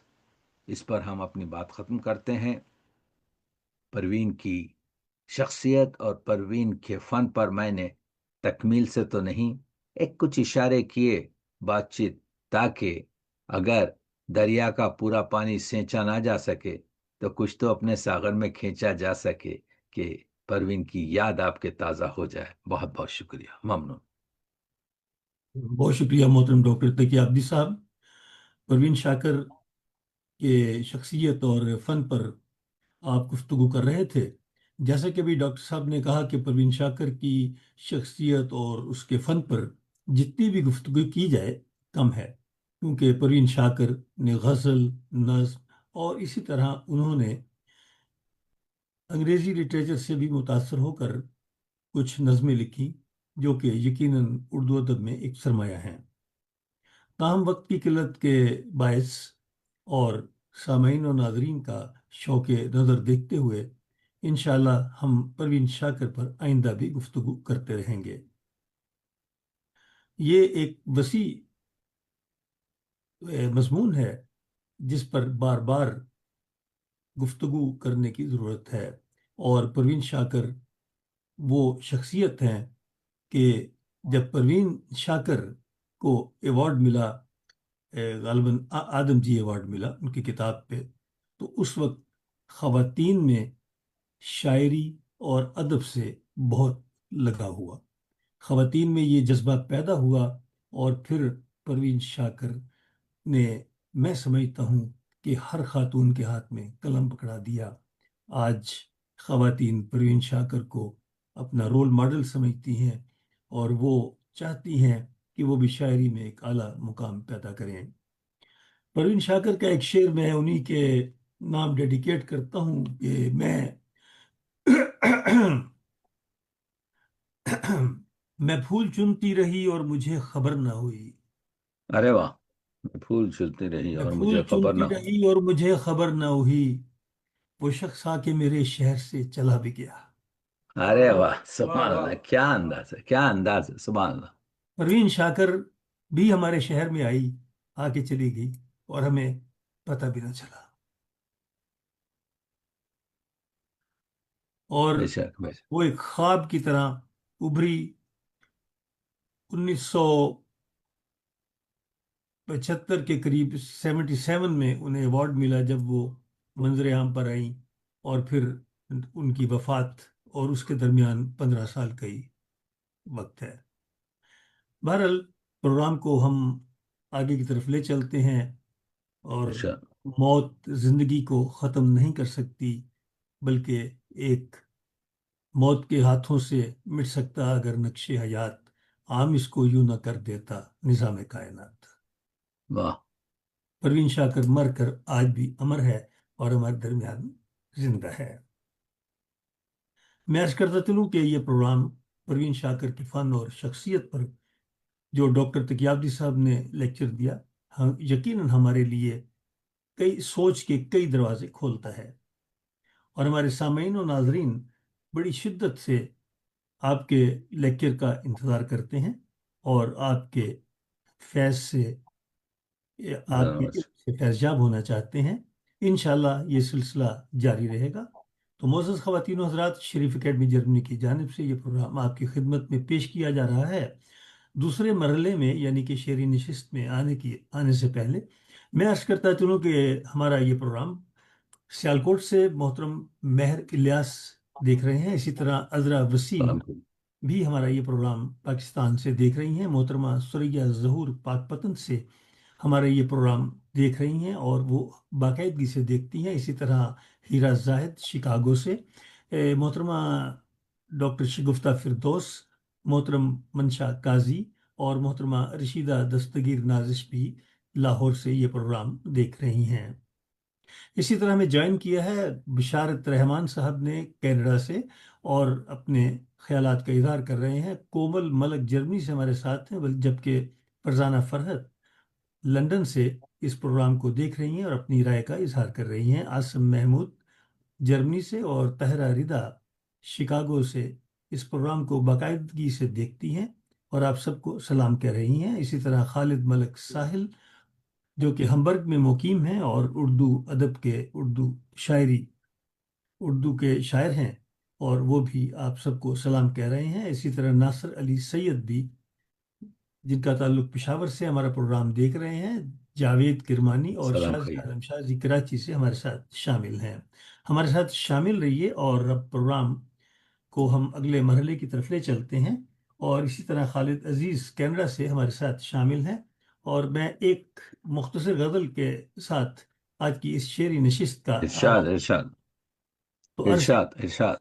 اس پر ہم اپنی بات ختم کرتے ہیں۔ پروین کی شخصیت اور پروین کے فن پر میں نے تکمیل سے تو نہیں، ایک کچھ اشارے کیے بات چیت، تاکہ اگر دریا کا پورا پانی سینچا نہ جا سکے تو کچھ تو اپنے ساغر میں کھینچا جا سکے، کہ پروین کی یاد آپ کے تازہ ہو جائے۔ بہت بہت شکریہ، ممنون۔ بہت شکریہ محترم ڈاکٹر تقی عابدی صاحب۔ پروین شاکر کے شخصیت اور فن پر آپ گفتگو کر رہے تھے۔ جیسا کہ ابھی ڈاکٹر صاحب نے کہا کہ پروین شاکر کی شخصیت اور اس کے فن پر جتنی بھی گفتگو کی جائے کم ہے، کیونکہ پروین شاکر نے غزل، نظم اور اسی طرح انہوں نے انگریزی لٹریچر سے بھی متاثر ہو کر کچھ نظمیں لکھی، جو کہ یقیناً اردو ادب میں ایک سرمایہ ہیں۔ تاہم وقت کی قلت کے باعث اور سامعین و ناظرین کا شوق نظر دیکھتے ہوئے انشاءاللہ ہم پروین شاکر پر آئندہ بھی گفتگو کرتے رہیں گے۔ یہ ایک وسیع مضمون ہے جس پر بار بار گفتگو کرنے کی ضرورت ہے، اور پروین شاکر وہ شخصیت ہیں کہ جب پروین شاکر کو ایوارڈ ملا، غالباً آدم جی ایوارڈ ملا ان کی کتاب پہ، تو اس وقت خواتین میں شاعری اور ادب سے بہت لگا ہوا، خواتین میں یہ جذبہ پیدا ہوا، اور پھر پروین شاکر نے، میں سمجھتا ہوں کہ ہر خاتون کے ہاتھ میں قلم پکڑا دیا۔ آج خواتین پروین شاکر کو اپنا رول ماڈل سمجھتی ہیں، اور وہ چاہتی ہیں کہ وہ بھی شاعری میں ایک اعلیٰ مقام پیدا کریں۔ پروین شاکر کا ایک شعر میں انہی کے نام ڈیڈیکیٹ کرتا ہوں کہ میں پھول چنتی رہی اور مجھے خبر نہ ہوئی، ارے واہ! پھول چلتی رہی میں اور پھول مجھے خبر چنتی نہ ہو. رہی اور مجھے خبر نہ ہوئی، وہ شخص آ کے میرے شہر سے چلا بھی گیا۔ ارے واہ، سبحان اللہ! کیا انداز ہے، کیا انداز ہے، سبحان اللہ! پروین شاکر بھی ہمارے شہر میں آئی، آ کے چلی گئی، اور ہمیں پتہ بھی نہ چلا۔ اور بے شک، بے شک. وہ ایک خواب کی طرح ابھری۔ 1975 کے قریب، 77 میں انہیں ایوارڈ ملا جب وہ منظر عام پر آئیں، اور پھر ان کی وفات، اور اس کے درمیان 15 سال کا ہی وقت ہے۔ بہرحال پروگرام کو ہم آگے کی طرف لے چلتے ہیں، اور بے شک. موت زندگی کو ختم نہیں کر سکتی، بلکہ ایک موت کے ہاتھوں سے مٹ سکتا اگر نقش حیات عام اس کو یوں نہ کر دیتا نظام کائنات۔ واہ! پروین شاکر مر کر آج بھی امر ہے، اور ہمارے درمیان زندہ ہے۔ میں عرض کرتا چلوں کہ یہ پروگرام پروین شاکر کی فن اور شخصیت پر جو ڈاکٹر تقیادی صاحب نے لیکچر دیا، یقیناً ہمارے لیے کئی سوچ کے کئی دروازے کھولتا ہے، اور ہمارے سامعین و ناظرین بڑی شدت سے آپ کے لیکچر کا انتظار کرتے ہیں، اور آپ کے فیض سے، آپ کے علم سے فیضیاب ہونا چاہتے ہیں۔ انشاءاللہ یہ سلسلہ جاری رہے گا۔ تو معزز خواتین و حضرات، شریف اکیڈمی جرمنی کی جانب سے یہ پروگرام آپ کی خدمت میں پیش کیا جا رہا ہے۔ دوسرے مرحلے میں، یعنی کہ شعری نشست میں آنے سے پہلے میں عرض کرتا چلوں کہ ہمارا یہ پروگرام سیالکوٹ سے محترم مہر الیاس دیکھ رہے ہیں، اسی طرح عذرا وسیم السلام علیکم. بھی ہمارا یہ پروگرام پاکستان سے دیکھ رہی ہیں، محترمہ سریا ظہور پاک پتن سے ہمارا یہ پروگرام دیکھ رہی ہیں، اور وہ باقاعدگی سے دیکھتی ہیں۔ اسی طرح ہیرا زاہد شکاگو سے، محترمہ ڈاکٹر شگفتہ فردوس، محترم منشا قاضی، اور محترمہ رشیدہ دستگیر نازش بھی لاہور سے یہ پروگرام دیکھ رہی ہیں۔ اسی طرح ہمیں جوائن کیا ہے بشارت رحمان صاحب نے کینیڈا سے، اور اپنے خیالات کا اظہار کر رہے ہیں۔ کومل ملک جرمنی سے ہمارے ساتھ ہیں، جبکہ فرزانہ فرحت لندن سے اس پروگرام کو دیکھ رہی ہیں اور اپنی رائے کا اظہار کر رہی ہیں۔ عاصم محمود جرمنی سے اور طاہرہ رضا شکاگو سے اس پروگرام کو باقاعدگی سے دیکھتی ہیں، اور آپ سب کو سلام کہہ رہی ہیں۔ اسی طرح خالد ملک ساحل جو کہ ہمبرگ میں مقیم ہیں، اور اردو ادب کے، اردو کے شاعر ہیں، اور وہ بھی آپ سب کو سلام کہہ رہے ہیں۔ اسی طرح ناصر علی سید بھی، جن کا تعلق پشاور سے، ہمارا پروگرام دیکھ رہے ہیں۔ جاوید کرمانی اور سلام شاذ خیر. عالم شاہ جی کراچی سے ہمارے ساتھ شامل ہیں۔ ہمارے ساتھ شامل رہیے، اور اب پروگرام کو ہم اگلے مرحلے کی طرف لے چلتے ہیں۔ اور اسی طرح خالد عزیز کینیڈا سے ہمارے ساتھ شامل ہیں، اور میں ایک مختصر غزل کے ساتھ آج کی اس شعری نشست کا ارشاد، ارشاد، تو عرض ہے، ارشاد، ارشاد.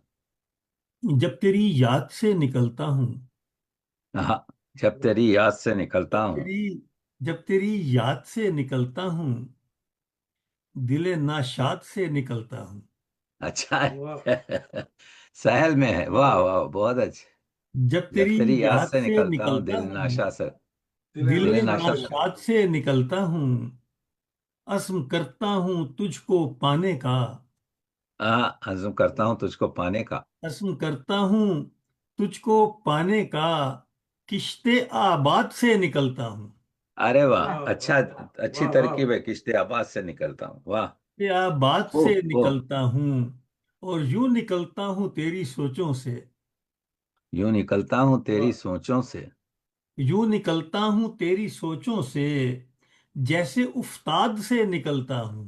جب تیری یاد سے نکلتا ہوں، ہاں، جب تیری یاد سے نکلتا جب ہوں. تیری جب تیری یاد سے نکلتا ہوں، دل ناشاد سے نکلتا ہوں۔ اچھا سہل میں ہے، واہ واہ، بہت اچھا. جب جب تیری تیری یاد یاد سے سے نکلتا ہوں نکلتا دل ہوں، ناشا سے. دل دل ناشا سے. ناشاد سے نکلتا ہوں، عزم کرتا ہوں تجھ کو پانے کا، ہاں، عزم کرتا ہوں تجھ کو پانے کا. عزم کرتا ہوں تجھ کو پانے کا، کشتے آباد سے نکلتا ہوں، ارے واہ، اچھا، اچھی ترکیب ہے. کشتے آباد سے نکلتا ہوں، واہ. کشتے آباد اوہ سے اوہ. نکلتا ہوں، اور یوں نکلتا ہوں تیری سوچوں سے، یوں نکلتا ہوں تیری سوچوں سے. یوں نکلتا ہوں تیری سوچوں سے، جیسے افتاد سے نکلتا ہوں،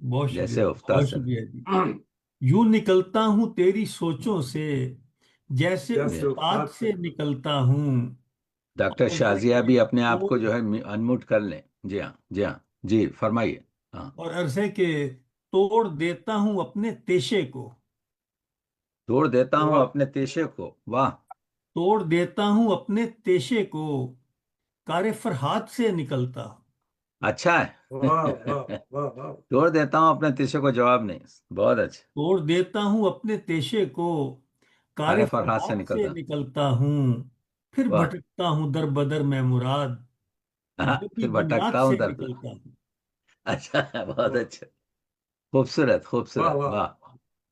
بہت جیسے شکریہ، افتاد بہت سر. شکریہ جی۔ یوں نکلتا ہوں تیری سوچوں سے، جیسے جی، جیسے افتاد استاد سے سے نکلتا ہوں، ڈاکٹر اور شازیہ کے بھی اپنے آپ توڑ کو جو ہے انموٹ کر لیں. جی ہاں، جی ہاں، جی فرمائیے. ہاں. اور عرضے کے توڑ دیتا ہوں اپنے تیشے کو، توڑ دیتا ہوں واہ اپنے پیشے کو، واہ. توڑ دیتا ہوں اپنے تیشے کو، کار فرہاد سے نکلتا ہوں، اچھا ہے. واہ واہ واہ واہ توڑ دیتا ہوں اپنے تیشے کو، جواب نہیں. بہت اچھا. توڑ دیتا ہوں اپنے تیشے کو، کار سارے فرحات سے فرہاد سے نکلتا. نکلتا ہوں، پھر واہ. بھٹکتا ہوں در بدر میں مراد، ہاں، جو بھی پھر بنیاد بھٹکتا ہوں سے در. نکلتا ہوں۔ اچھا ہے، بہت واہ اچھا. خوبصورت واہ خوبصورت، واہ واہ.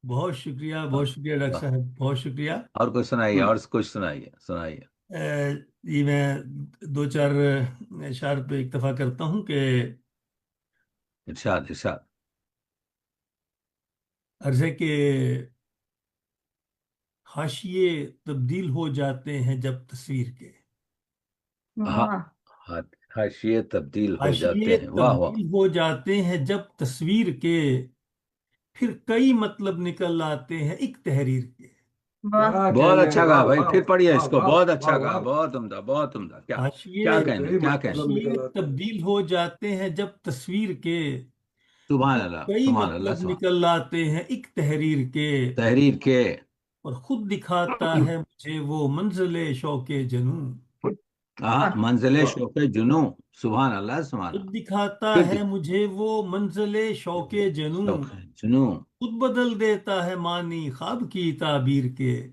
بہت شکریہ، واہ بہت شکریہ ڈاکٹر واہ. صاحب، بہت شکریہ۔ اور کچھ سنائیے، اور کچھ سنائیے، سنائیے. جی میں دو چار اشعار پہ اکتفا کرتا ہوں کہ ارشاد ارشاد. عرض ہے کہ حاشیے تبدیل ہو جاتے ہیں جب تصویر کے، ہاں، حاشیے تبدیل ہو جاتے حاشیے ہیں، واہ واہ. تبدیل ہو جاتے ہیں جب تصویر کے، پھر کئی مطلب نکل آتے ہیں ایک تحریر کے۔ کیا بہت کہنے ہیں، اچھا کہا واہ بھائی، واہ پھر پڑھیے واہ اس کو، واہ بہت واہ اچھا کہا، واہ بہت عمدہ، بہت عمدہ. کیا حاشیے کیا کہنے، کئی کیا کہنے. مطلب حاشیے نکل آتے ہیں۔ تبدیل ہو جاتے ہیں جب تصویر کے، سبحان پھر اللہ، کئی سبحان اللہ، مطلب سبحان. نکل آتے ہیں ایک تحریر کے، تحریر کے. اور خود دکھاتا ہے مجھے وہ منزل شوق جنوں، ہاں، منزل واہ شوق جنوں. سبحان اللہ، سبحان خود اللہ. دکھاتا پھر ہے مجھے وہ منزل شوق جنوں، شوق جنوں. خود بدل دیتا ہے معنی خواب کی تعبیر کے،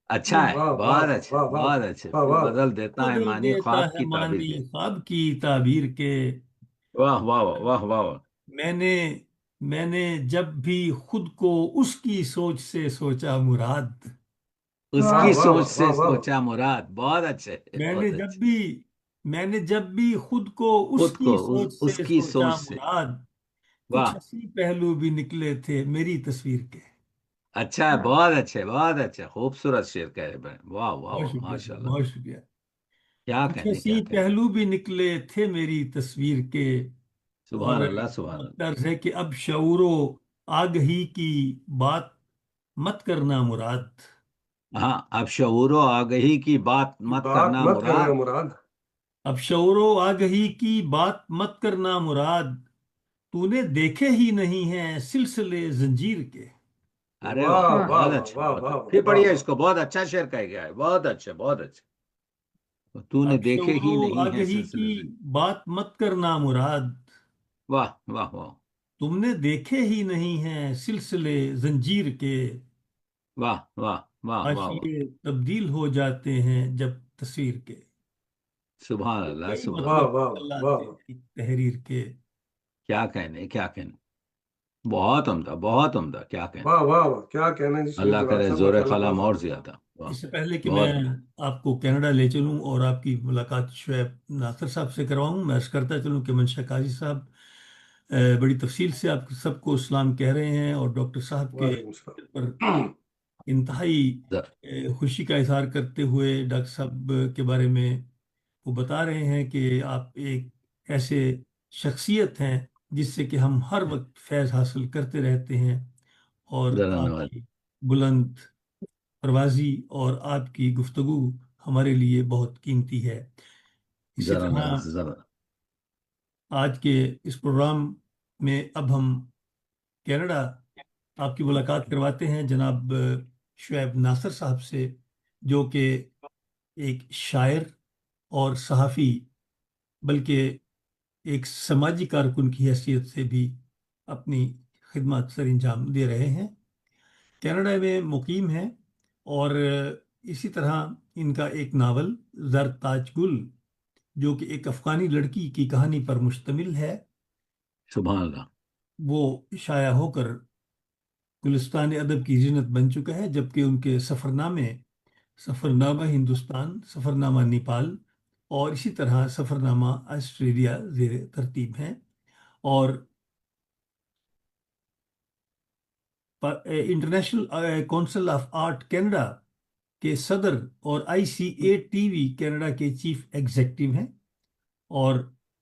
اچھا ہے، واہ واہ بہت اچھا، واہ واہ بہت اچھا. واہ پھر واہ بدل دیتا ہے بدل معنی دیتا خواب ہے کی تعبیر معنی کے. خواب کی تعبیر کے۔ واہ واہ واہ واہ واہ. میں نے میں نے جب بھی خود کو اس کی سوچ سے سوچا مراد، اس واہ کی واہ سوچ واہ سے واہ واہ سوچا مراد، بہت اچھے، میں نے بہت جب اچھے. بھی میں نے جب بھی خود کو اس خود کو کی سوچ اس سے کی سوچا سوچ سے. مراد، کچھ واہ. ہنسی پہلو بھی نکلے تھے میری تصویر کے۔ اچھا ہے، بہت اچھے، بہت اچھے، خوبصورت شعر کہہ رہے ہیں. واہ واہ بہت واہ، شکریہ ماشاء صاحب، اللہ. بہت شکریہ۔ کیا کچھ کہنے، ہنسی کیا کہنے. پہلو بھی نکلے تھے میری تصویر کے، اور سبحان اللہ، سبحان اللہ. طرز ہے کہ اب شعور و آگہی کی بات مت کرنا مراد، ہاں، اب شعور و آگہی کی بات کی مت بات کرنا مت مراد. کرنا مراد۔ اب شعور و آگہی کی بات مت کرنا مراد، تو نے دیکھے ہی نہیں ہیں سلسلے زنجیر کے۔ ارے واہ، واہ واہ بہت واہ اچھا، واہ بہت واہ اچھا. پھر واہ پڑھیے اس واہ کو، بہت اچھا شعر کہہ گیا ہے، بہت اچھا، بہت اچھا. تو نے اب دیکھے شعور ہی و نہیں ہے آگہی سلسلے کی سے. بات مت کرنا مراد، واہ واہ واہ تم نے دیکھے ہی نہیں ہیں سلسلے زنجیر کے، واہ واہ واہ واہ واہ. حاشیے تبدیل ہو جاتے ہیں جب تصویر کے، سبحان پھر اللہ، کئی سبحان واہ مطلب اللہ. واہ نکل واہ آتے ہیں ایک تحریر کے۔ کیا کہنے، کیا کہنے. بہت عمدہ، بہت عمدہ، کیا کہنے. واہ واہ واہ، کیا کہنا جی شعیب اللہ ملک کرے صاحب، زور ماشاء اللہ قلم بہت اور خوب۔ زیادہ. واہ. اس سے پہلے کہ میں بہت. آپ کو کینیڈا لے چلوں اور آپ کی ملاقات شعیب ناصر صاحب سے کرواؤں، میں عرض کرتا چلوں کہ منشا قاضی صاحب بڑی تفصیل سے آپ سب کو اسلام کہہ رہے ہیں، اور ڈاکٹر صاحب کے وعلیکم پر السلام۔ انتہائی ز- خوشی کا اظہار کرتے ہوئے ڈاکٹر صاحب کے بارے میں وہ بتا رہے ہیں کہ آپ ایک ایسے شخصیت ہیں جس سے کہ ہم ہر وقت فیض حاصل کرتے رہتے ہیں، اور زرا آپ کی بلند پروازی اور آپ کی گفتگو ہمارے لیے بہت قیمتی ہے۔ اسی زرا طرح زرا. آج کے اس پروگرام میں اب ہم کینیڈا آپ کی ملاقات کرواتے ہیں جناب شعیب ناصر صاحب سے، جو کہ ایک شاعر اور صحافی، بلکہ ایک سماجی کارکن کی حیثیت سے بھی اپنی خدمات سر انجام دے رہے ہیں، کینیڈا میں مقیم ہیں، اور اسی طرح ان کا ایک ناول زر تاج گل، جو کہ ایک افغانی لڑکی کی کہانی پر مشتمل ہے، سبحان اللہ. وہ شائع ہو کر گلستان ادب کی زینت بن چکا ہے، جبکہ ان کے سفرنامہ ہندوستان، سفرنامہ نیپال، اور اسی طرح سفرنامہ آسٹریلیا زیر ترتیب ہیں، اور international council of art Canada کے صدر اور ICA TV کینیڈا کے چیف ایگزیکٹو ہیں، اور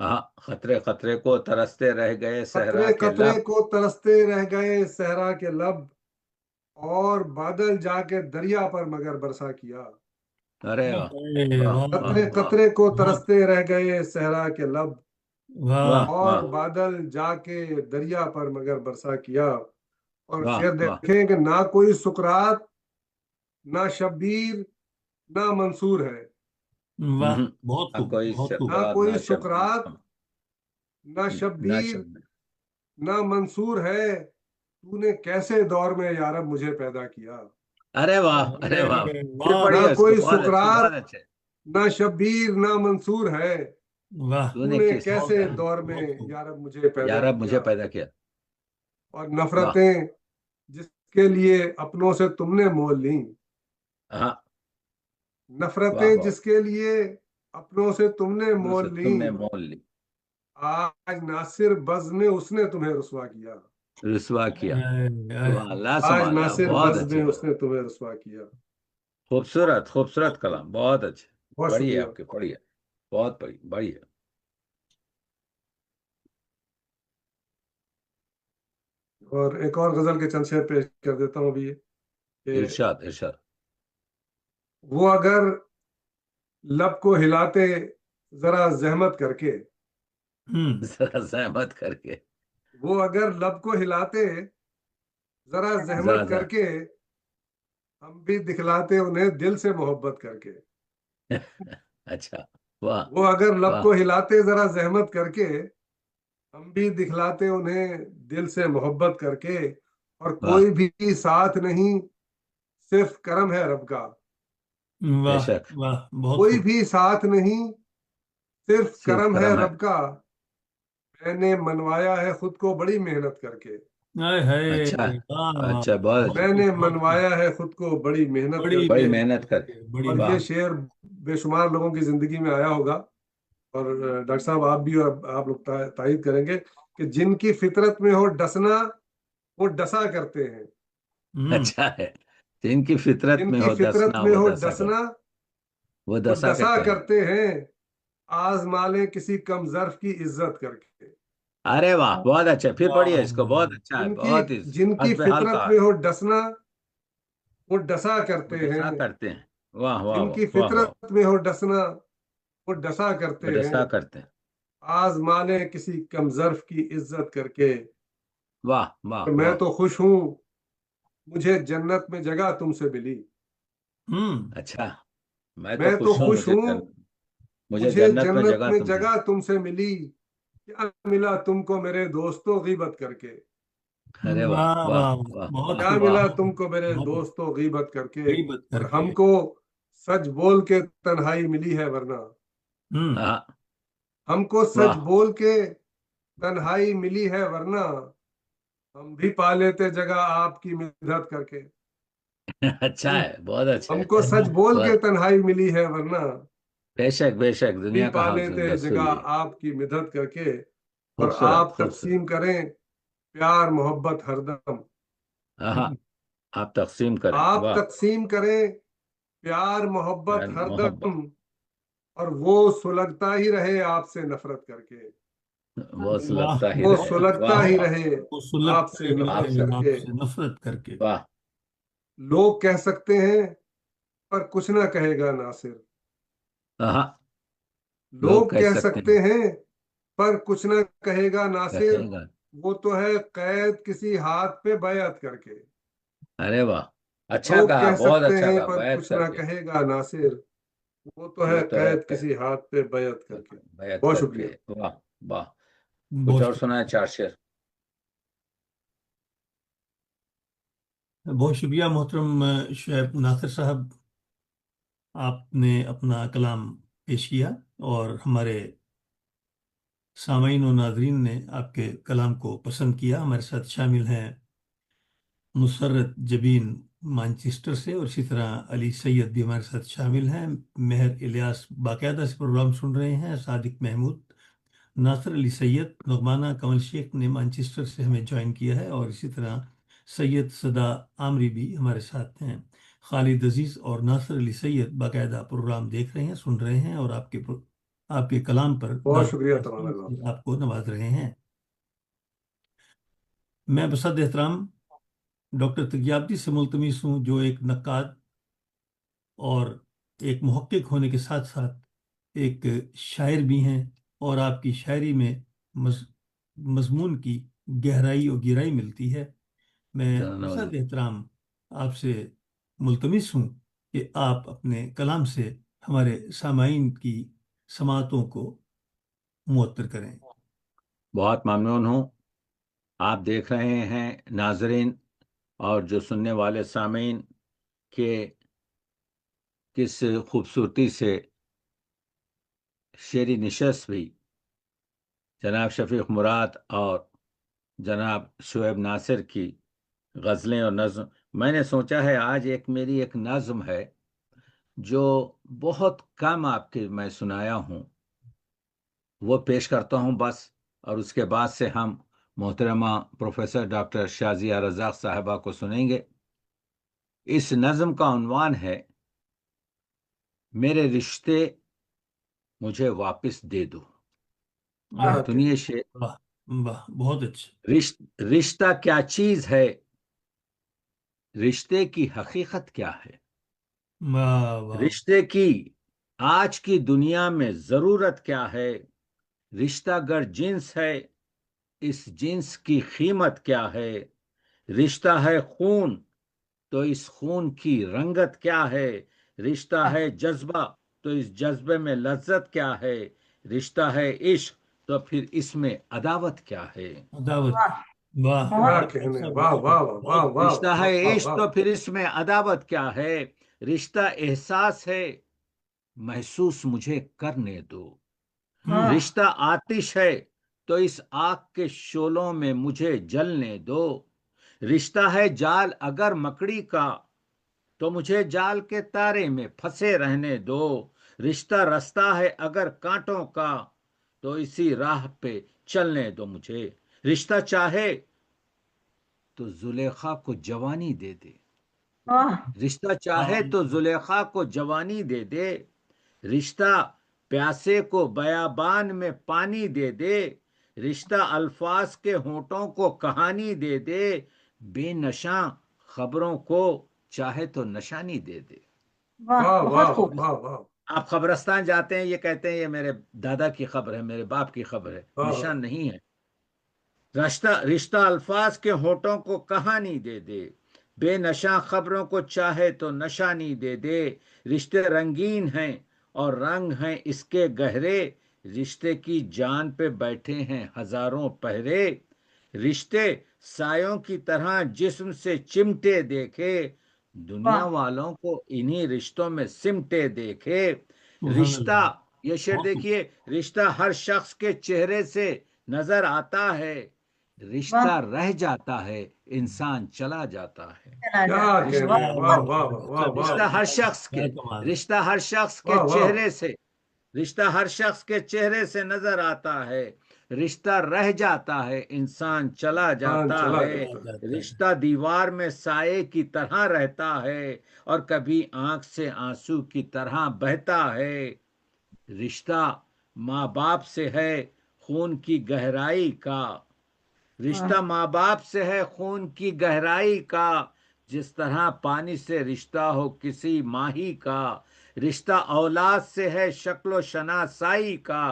ہاں، خطرے خطرے کو ترستے رہ گئے قطرے صحرا کے قطرے لب. کو ترستے رہ گئے صحرا کے لب، اور بادل جا کے دریا پر مگر برسا کیا۔ ارے واہ، ارے واہ واہ، واہ قطرے واہ قطرے کو بہت ترستے رہ گئے صحرا کے لب، واہ، واہ اور واہ بادل جا کے دریا پر مگر برسا کیا۔ اور واہ شعر واہ. دیکھیں کہ نہ کوئی سقراط، نہ شبیر، نہ منصور ہے۔ واہ، بہت نہ خوب، کوئی بہت خوب۔ نہ سقراط کوئی نہ شبیر، سقراط، نہ نہ شبیر، شبیر. نہ منصور ہے، تو نے کیسے دور میں یارب مجھے پیدا کیا۔ ارے واہ، ارے واہ. ارے پھر واہ، نہ پڑھیے اس کو، کوئی بہت اچھے، سقراط، بہت اچھے. نہ شبیر، نہ منصور ہے، واہ، تو تو نے نے کس بہت کیسے خوب، دور میں بہت خوب۔ یارب مجھے پیدا یارب کیا۔ مجھے پیدا کیا. اور واہ. نفرتیں جس کے لیے اپنوں سے تم نے مول لیں، ہاں. واہ نفرتیں واہ. جس کے لیے اپنوں سے تم نے اپنوں سے مول تم لیں، نے مول لی، آج ناصر بز میں اس نے تمہیں رسوا کیا۔ رسوا کیا. ارے، واہ، لا آج سمالا، ناصر بہت بز اچھے میں اس کلام. نے تمہیں رسوا کیا۔ خوبصورت خوبصورت بہت خوب، کلام، بہت اچھے. بہت پڑھیے شکریہ۔ آپ کے، پڑھیے. بہت پڑھی، بڑھیے. اور ایک اور غزل کے چند شعر پیش کر دیتا ہوں ابھی یہ، کہ ارشاد ارشاد. وہ اگر لب کو ہلاتے ذرا زحمت کر کے، ہوں، ذرا زحمت کر کے. وہ اگر لب کو ہلاتے ذرا زحمت ذرا کر ذرا. کے، ہم بھی دکھلاتے انہیں دل سے محبت کر کے۔ اچھا. واہ وہ اگر لب واہ. کو ہلاتے ذرا زحمت کر کے، ہم بھی دکھلاتے انہیں دل سے محبت کر کے۔ اور واہ. کوئی بھی ساتھ نہیں، صرف کرم ہے رب کا۔ بے واہ شک. واہ، بہت کوئی خوب۔ بھی ساتھ نہیں، صرف صرف کرم ہے کرم ہے. رب کا، میں نے منوایا ہے خود کو بڑی محنت کر کے۔ ہائے ہائے، اچھا واہ واہ، اچھا، بہت بہت اچھا. میں خوب، نے بہت خوب۔ منوایا ہے خود کو بڑی محنت کر بڑی کے۔ بڑی محنت محنت کر کر. کے، بڑی اور واہ. یہ محنت۔ شعر بے شمار لوگوں کی زندگی میں آیا ہوگا، اور ڈاکٹر صاحب آپ بھی، اور آپ لوگ تائید کریں گے کہ جن کی فطرت میں ہو ڈسنا، وہ ڈسا کرتے ہیں۔ ہوں، اچھا ہے. جن کی فطرت جن میں کی ہو فطرت دسنا، میں وہ ہو دسا کر، ڈسنا، وہ وہ دسا ڈسا کرتے ہیں. کرتے ہیں، آزما لیں کسی کم ظرف کی عزت کر کے۔ ارے واہ، بہت اچھا. پھر واہ پڑھیے اس کو، بہت اچھا ہے، جن کی بہت ہی جن کی حسب حال فطرت کہا میں ہے. ہو ڈسنا، وہ ڈسا وہ کرتے دسا ہیں۔ کرتے ہیں. واہ واہ جن واہ کی واہ واہ. فطرت میں ہو ڈسنا، وہ ڈسا وہ کرتے ہیں، دسا کرتے ہیں. آزما لیں کسی کم ظرف کی عزت کر کے۔ واہ واہ اور میں واہ. تو خوش ہوں، مجھے جنت میں جگہ تم سے ملی۔ ہوں، اچھا. میں تو میں تو خوش ہوں، خوش ہوں، مجھے مجھے جنت میں جنت جگہ میں تم سے. جگہ تم سے ملی۔ کیا ملا تم کو میرے دوستو غیبت کر کے؟ ارے واہ واہ واہ واہ، واہ بہت واہ کیا خوب، واہ. ملا بہت تم خوب، کو میرے بہت خوب۔ دوستو غیبت کر کے؟ غیبت اور کر کے۔ ہم کو سچ بول کے تنہائی ملی ہے ورنہ، ہوں، ہاں. ہم کو سچ واہ. بول کے تنہائی ملی ہے ورنہ، ہم بھی پا لیتے جگہ آپ کی مدد کر کے۔ اچھا ہے، بہت اچھا ہم ہے. کو سچ بول کے بہت. تنہائی ملی ہے ورنہ، بے شک بے شک، بھی دنیا کا پا حال لیتے دستور جگہ یہی ہے. آپ کی مدد کر کے۔ اور خوبصورت آپ خوبصورت. تقسیم کریں پیار محبت ہر دم، ہاں. آپ تقسیم کریں. آپ واہ. تقسیم کریں پیار محبت پیار ہر محبت. دم، اور وہ سلگتا ہی رہے آپ سے نفرت کر کے۔ وہ واہ، سلگتا ہی وہ رہے. سلگتا واہ ہی واہ. رہے وہ آپ سلگتا سے ہی آپ نفرت رہے سے. کر آپ کے۔ سے نفرت کر کے۔ واہ. لوگ کہہ سکتے ہیں پر کچھ نہ کہے گا ناصر، ہاں. لوگ لوگ کہہ کہہ سکتے ہیں، سکتے ہیں پر کچھ نہ کہے گا ناصر، کہے گا. وہ تو ہے قید کسی ہاتھ پہ بیعت کر کے۔ ارے واہ. اچھا لوگ کہا، کہہ بہت سکتے اچھا ہیں کہا، پر بیعت کچھ کر نہ کے. کہے گا ناصر، وہ تو ہے وہ تو ہے قید کسی ہاتھ پہ بیعت کر کے۔ بیعت بہت کر کے. شکریہ۔ واہ واہ. کچھ بہت اور شکریہ، سنا ہے، چار شعر. بہت شکریہ محترم شعیب ناصر صاحب، آپ نے اپنا کلام پیش کیا، اور ہمارے سامعین و ناظرین نے آپ کے کلام کو پسند کیا۔ ہمارے ساتھ شامل ہیں مسرت جبین مانچسٹر سے، اور اسی طرح علی سید بھی ہمارے ساتھ شامل ہیں۔ مہر الیاس باقاعدہ سے پروگرام سن رہے ہیں۔ صادق محمود، ناصر علی سید، نعمانہ کمل شیخ نے مانچسٹر سے ہمیں جوائن کیا ہے، اور اسی طرح سید صدا عامری بھی ہمارے ساتھ ہیں۔ خالد عزیز اور ناصر علی سید باقاعدہ پروگرام دیکھ رہے ہیں، سن رہے ہیں، اور آپ کے کلام پر بہت نازل شکریہ تمام تشکیل صاحب. سے آپ کو نواز رہے ہیں۔ میں بصد احترام ڈاکٹر تقیابدی سے ملتمس ہوں، جو ایک نقاد اور ایک محقق ہونے کے ساتھ ساتھ ایک شاعر بھی ہیں، اور آپ کی شاعری میں مض- مضمون کی گہرائی اور گہرائی ملتی ہے۔ میں بصد احترام آپ سے ملتمس ہوں کہ آپ اپنے کلام سے ہمارے سامعین کی سماعتوں کو معطر کریں۔ بہت ممنون ہوں۔ آپ دیکھ رہے ہیں ناظرین اور جو سننے والے سامعین کہ کس خوبصورتی سے شعری نشست بھی جناب شفیق مراد اور جناب شعیب ناصر کی غزلیں اور نظم۔ میں نے سوچا ہے آج میری ایک نظم ہے جو بہت کم آپ کے میں سنایا ہوں، وہ پیش کرتا ہوں بس، اور اس کے بعد سے ہم محترمہ پروفیسر ڈاکٹر شازیہ رزاق صاحبہ کو سنیں گے۔ اس نظم کا عنوان ہے میرے رشتے مجھے واپس دے دو۔ کیا سنیے واہ واہ، بہت اچھا۔ رشتہ کیا چیز ہے، رشتے کی حقیقت کیا ہے، واہ واہ، رشتے کی آج کی دنیا میں ضرورت کیا ہے، رشتہ گر جنس ہے اس جنس کی قیمت کیا ہے، رشتہ ہے خون تو اس خون کی رنگت کیا ہے، رشتہ ہے جذبہ تو اس جذبے میں لذت کیا ہے، رشتہ ہے عشق تو پھر اس میں عداوت کیا ہے، عداوت، واہ کیا ڈاکٹر کہنے، صاحب، واہ واہ واہ واہ بہت واہ رشتہ ہے واہ عشق واہ. تو پھر اس میں عداوت کیا ہے، رشتہ احساس ہے محسوس مجھے کرنے دو، رشتہ آتش ہے تو اس آگ کے شعلوں میں مجھے جلنے دو، رشتہ ہے جال اگر مکڑی کا تو مجھے جال کے تارے میں پھنسے رہنے دو، رشتہ رستہ ہے اگر کانٹوں کا تو اسی راہ پہ چلنے دو مجھے، رشتہ چاہے تو زلیخا کو جوانی دے دے، رشتہ چاہے تو زلیخا کو جوانی دے دے، رشتہ پیاسے کو بیابان میں پانی دے دے، رشتہ الفاظ کے ہونٹوں کو کہانی دے دے، بے نشاں خبروں کو چاہے تو نشانی دے دے۔ واہ واہ واہ واہ آپ قبرستان جاتے ہیں، یہ کہتے ہیں یہ میرے دادا کی خبر ہے، میرے باپ کی خبر ہے، واہ. نشان نہیں ہے۔ رشتہ الفاظ کے ہونٹوں کو کہانی دے دے، بے نشاں خبروں کو چاہے تو نشانی دے دے، رشتے رنگین ہیں اور رنگ ہیں اس کے گہرے، رشتے کی جان پہ بیٹھے ہیں ہزاروں پہرے، رشتے سایوں کی طرح جسم سے چمٹے دیکھے، دنیا والوں کو انہی رشتوں میں سمٹے دیکھے، سبحان رشتہ، اللہ، یہ شعر بہت دیکھیے، رشتہ ہر شخص کے چہرے سے نظر آتا ہے، رشتہ رہ جاتا ہے انسان چلا جاتا ہے، کیا رشتہ کہنے، واہ واہ واہ واہ رشتہ ہر شخص کے کمال، رشتہ ہر شخص کے واہ واہ. چہرے سے رشتہ ہر شخص کے چہرے سے نظر آتا ہے، رشتہ رہ جاتا ہے انسان چلا کان جاتا چلا ہے، جاتا ہے. جاتا ہے۔ رشتہ دیوار میں سائے کی طرح رہتا ہے اور کبھی آنکھ سے آنسو کی طرح بہتا ہے، رشتہ ماں باپ سے ہے خون کی گہرائی کا، رشتہ ماں باپ سے ہے خون کی گہرائی کا، جس طرح پانی سے رشتہ ہو کسی ماہی کا، رشتہ اولاد سے ہے شکل و شناسائی کا،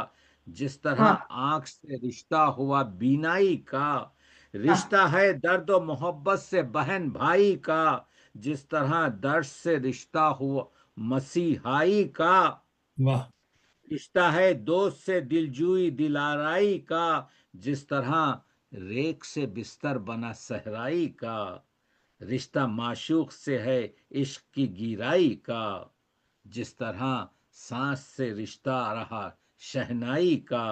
جس طرح آنکھ سے رشتہ ہوا بینائی کا، رشتہ ہے درد و محبت سے بہن بھائی کا، جس طرح درد سے رشتہ ہوا مسیحائی کا، واہ رشتہ ہے دوست سے دلجوئی دلارائی کا، جس طرح ریک سے بستر بنا صحرائی کا، رشتہ معشوق سے ہے عشق کی گیرائی کا، جس طرح سانس سے رشتہ رہا شہنائی کا،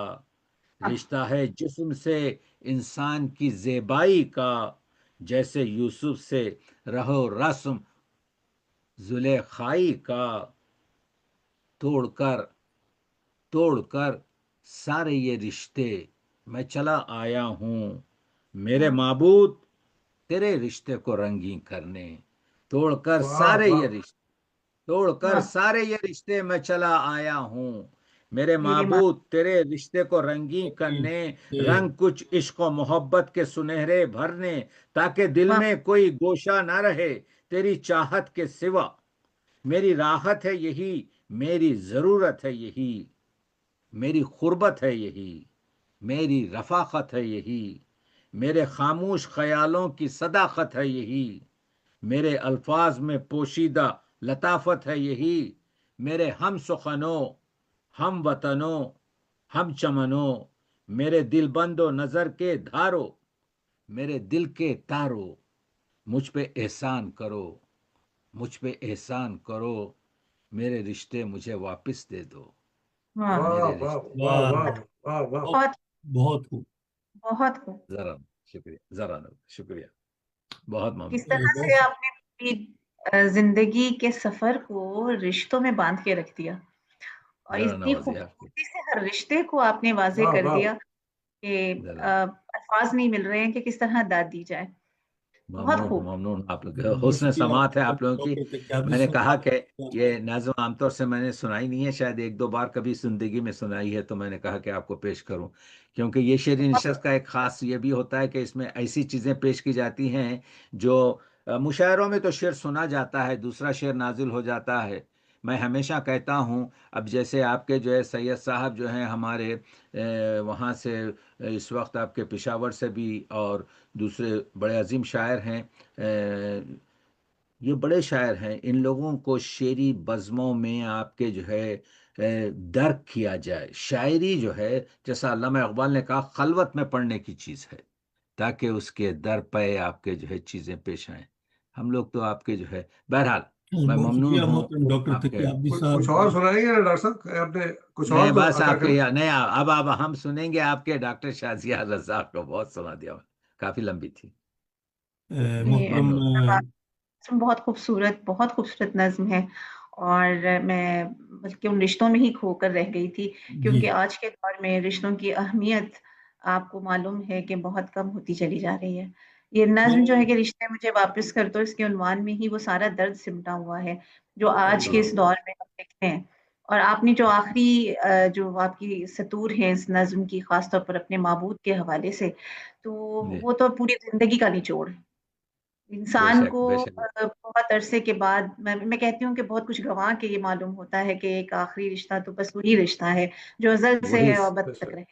رشتہ ہے جسم سے انسان کی زیبائی کا، جیسے یوسف سے رہو رسم زلیخائی کا، توڑ کر توڑ کر سارے یہ رشتے میں چلا آیا ہوں، میرے معبود تیرے رشتے کو رنگین کرنے، توڑ کر واہ سارے واہ. یہ رشتے توڑ کر سارے یہ رشتے میں چلا آیا ہوں، میرے میرے ماں معبود تیرے رشتے کو رنگین کرنے، رنگ کچھ عشق و محبت کے سنہرے بھرنے، تاکہ دل ماں میں کوئی گوشہ نہ رہے تیری چاہت کے سوا۔ میری راحت ہے یہی، میری ضرورت ہے یہی، میری قربت ہے یہی، میری رفاقت ہے یہی، میرے خاموش خیالوں کی صداقت ہے یہی، میرے الفاظ میں پوشیدہ لطافت ہے یہی، میرے ہم سخنوں، ہم وطنوں، ہم چمنوں، میرے دل بندو نظر کے دھارو، میرے دل کے تارو، مجھ پہ احسان کرو، مجھ پہ احسان کرو، میرے رشتے مجھے واپس دے دو، واہ واہ میرے واہ رشتے۔ واہ واہ، واہ واہ واہ! بہت بہت بہت خوب، بہت خوب. ذرا شکریہ، ذرا شکریہ، بہت کس ممنون۔ طرح بہت سے آپ نے اپنی زندگی کے سفر کو رشتوں میں باندھ کے رکھ دیا، اور ذرا اتنی نوازی آپ کی، خوبصورتی سے ہر رشتے کو آپ نے واضح واہ کر واہ! دیا کہ ذرا الفاظ نہیں مل رہے ہیں کہ کس طرح داد دی جائے. بہت ممنون خوب. ممنون، آپ لوگ بہت حسن شکریہ سماعت ہے آپ لوگوں کی۔ ڈاکٹر تقیادی میں نے صاحب، کہا آپ کہ کا یہ نظم عام طور سے میں نے سنائی نہیں ہے، شاید ایک دو بار کبھی زندگی میں سنائی ہے، تو میں نے کہا کہ آپ کو پیش کروں، کیونکہ یہ شعری نشست کا ایک خاص یہ بھی ہوتا ہے کہ اس میں ایسی چیزیں پیش کی جاتی ہیں جو مشاعروں میں تو شعر سنا جاتا ہے، دوسرا شعر نازل ہو جاتا ہے۔ میں ہمیشہ کہتا ہوں، اب جیسے آپ کے جو ہے سید صاحب جو ہیں ہمارے وہاں سے اس وقت آپ کے پشاور سے بھی، اور دوسرے بڑے عظیم شاعر ہیں، یہ بڑے شاعر ہیں، ان لوگوں کو شعری بزموں میں آپ کے جو ہے درک کیا جائے۔ شاعری جو ہے، جیسا علامہ اقبال نے کہا، خلوت میں پڑھنے کی چیز ہے، تاکہ اس کے در پہ آپ کے جو ہے چیزیں پیش آئیں۔ ہم لوگ تو آپ کے جو ہے، بہرحال میں بہت ممنون شکریہ ہوں محترم ڈاکٹر آپ کے۔ تقیادی کچھ صاحب. اور سنائیں گے ڈاکٹر صاحب؟ آپ نے کچھ اور نہیں تو بس عطا آپ کے کریں. نہیں، اب ہم سنیں گے آپ کے ڈاکٹر شازیہ رزاق کو، بہت سنا دیا، کافی لمبی تھی، یہ محترم ممنون۔ بہت خوبصورت، بہت خوبصورت نظم ہے، اور میں بلکہ ان رشتوں میں ہی کھو کر رہ گئی تھی، جی، کیونکہ آج کے دور میں رشتوں کی اہمیت آپ کو معلوم ہے کہ بہت کم ہوتی چلی جا رہی ہے. یہ نظم جو ہے میں کہ رشتے مجھے واپس کر دو، اس کے عنوان میں ہی وہ سارا درد سمٹا ہوا ہے جو آج کے اللہ! اس دور میں ہم دیکھتے ہیں. اور آپ نے جو آخری جو آپ کی سطور ہیں اس نظم کی، خاص طور پر اپنے معبود کے حوالے سے، تو جی، وہ تو پوری زندگی کا نچوڑ ہے. بے انسان شک کو بے شک، بہت عرصے کے بعد میں کہتی ہوں کہ بہت کچھ گنوا کے یہ معلوم ہوتا ہے کہ ایک آخری رشتہ تو بس وہی رشتہ ہے جو ازل سے وہی ہے اور بے ابد تک شک، رہے.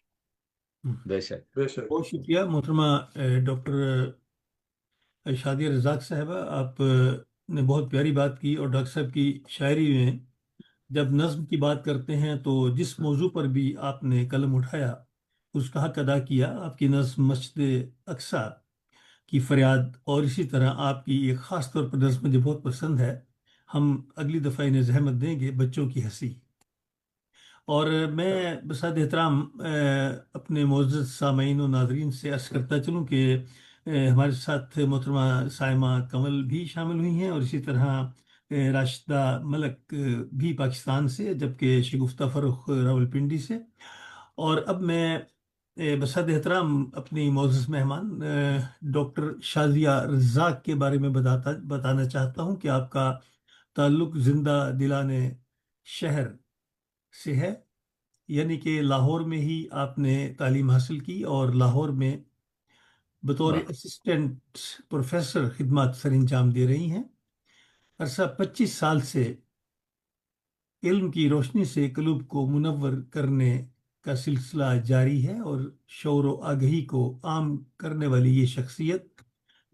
بے شک۔ بے شک. بہت شکریہ محترمہ ڈاکٹر شادیہ رزاق صاحبہ، آپ نے بہت پیاری بات کی، اور ڈاکٹر صاحب کی شاعری میں جب نظم کی بات کرتے ہیں تو جس موضوع پر بھی آپ نے قلم اٹھایا اس کا حق ادا کیا. آپ کی نظم مسجد اقصی کی فریاد، اور اسی طرح آپ کی ایک خاص طور پر نظم مجھے بہت پسند ہے، ہم اگلی دفعہ انہیں زحمت دیں گے، بچوں کی ہنسی. اور میں بساد احترام اپنے معزز سامعین و ناظرین سے عرض کرتا چلوں کہ ہمارے ساتھ محترمہ سائمہ کمل بھی شامل ہوئی ہیں، اور اسی طرح راشدہ ملک بھی پاکستان سے، جبکہ شگفتہ فرخ راولپنڈی سے. اور اب میں بساد احترام اپنی معزز مہمان ڈاکٹر شازیہ رزاق کے بارے میں بتانا چاہتا ہوں کہ آپ کا تعلق زندہ دلانے شہر سے ہے، یعنی کہ لاہور میں ہی آپ نے تعلیم حاصل کی، اور لاہور میں بطور واہ، اسسٹنٹ پروفیسر خدمات سر انجام دے رہی ہیں. عرصہ 25 سال سے علم کی روشنی سے قلوب کو منور کرنے کا سلسلہ جاری ہے، اور شعور و آگہی کو عام کرنے والی یہ شخصیت،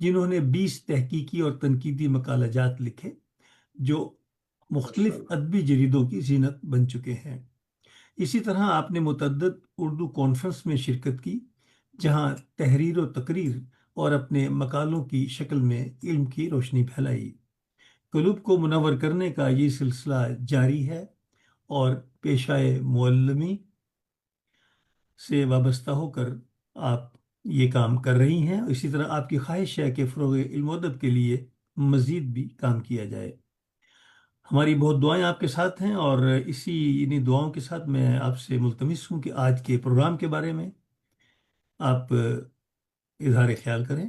جنہوں نے 20 تحقیقی اور تنقیدی مقالہ جات لکھے جو ماشاء مختلف اللہ! ادبی جریدوں کی زینت بن چکے ہیں. اسی طرح آپ نے متعدد اردو کانفرنس میں شرکت کی، جہاں تحریر و تقریر اور اپنے مقالوں کی شکل میں علم کی روشنی پھیلائی. قلوب کو منور کرنے کا یہ سلسلہ جاری ہے، اور پیشہ معلمی سے وابستہ ہو کر آپ یہ کام کر رہی ہیں. اسی طرح آپ کی خواہش ہے کہ فروغ علم و ادب کے لیے مزید بھی کام کیا جائے. ہماری بہت دعائیں آپ کے ساتھ ہیں، اور انہی دعاؤں کے ساتھ میں آپ سے ملتمس ہوں کہ آج کے پروگرام کے بارے میں آپ اظہار خیال کریں.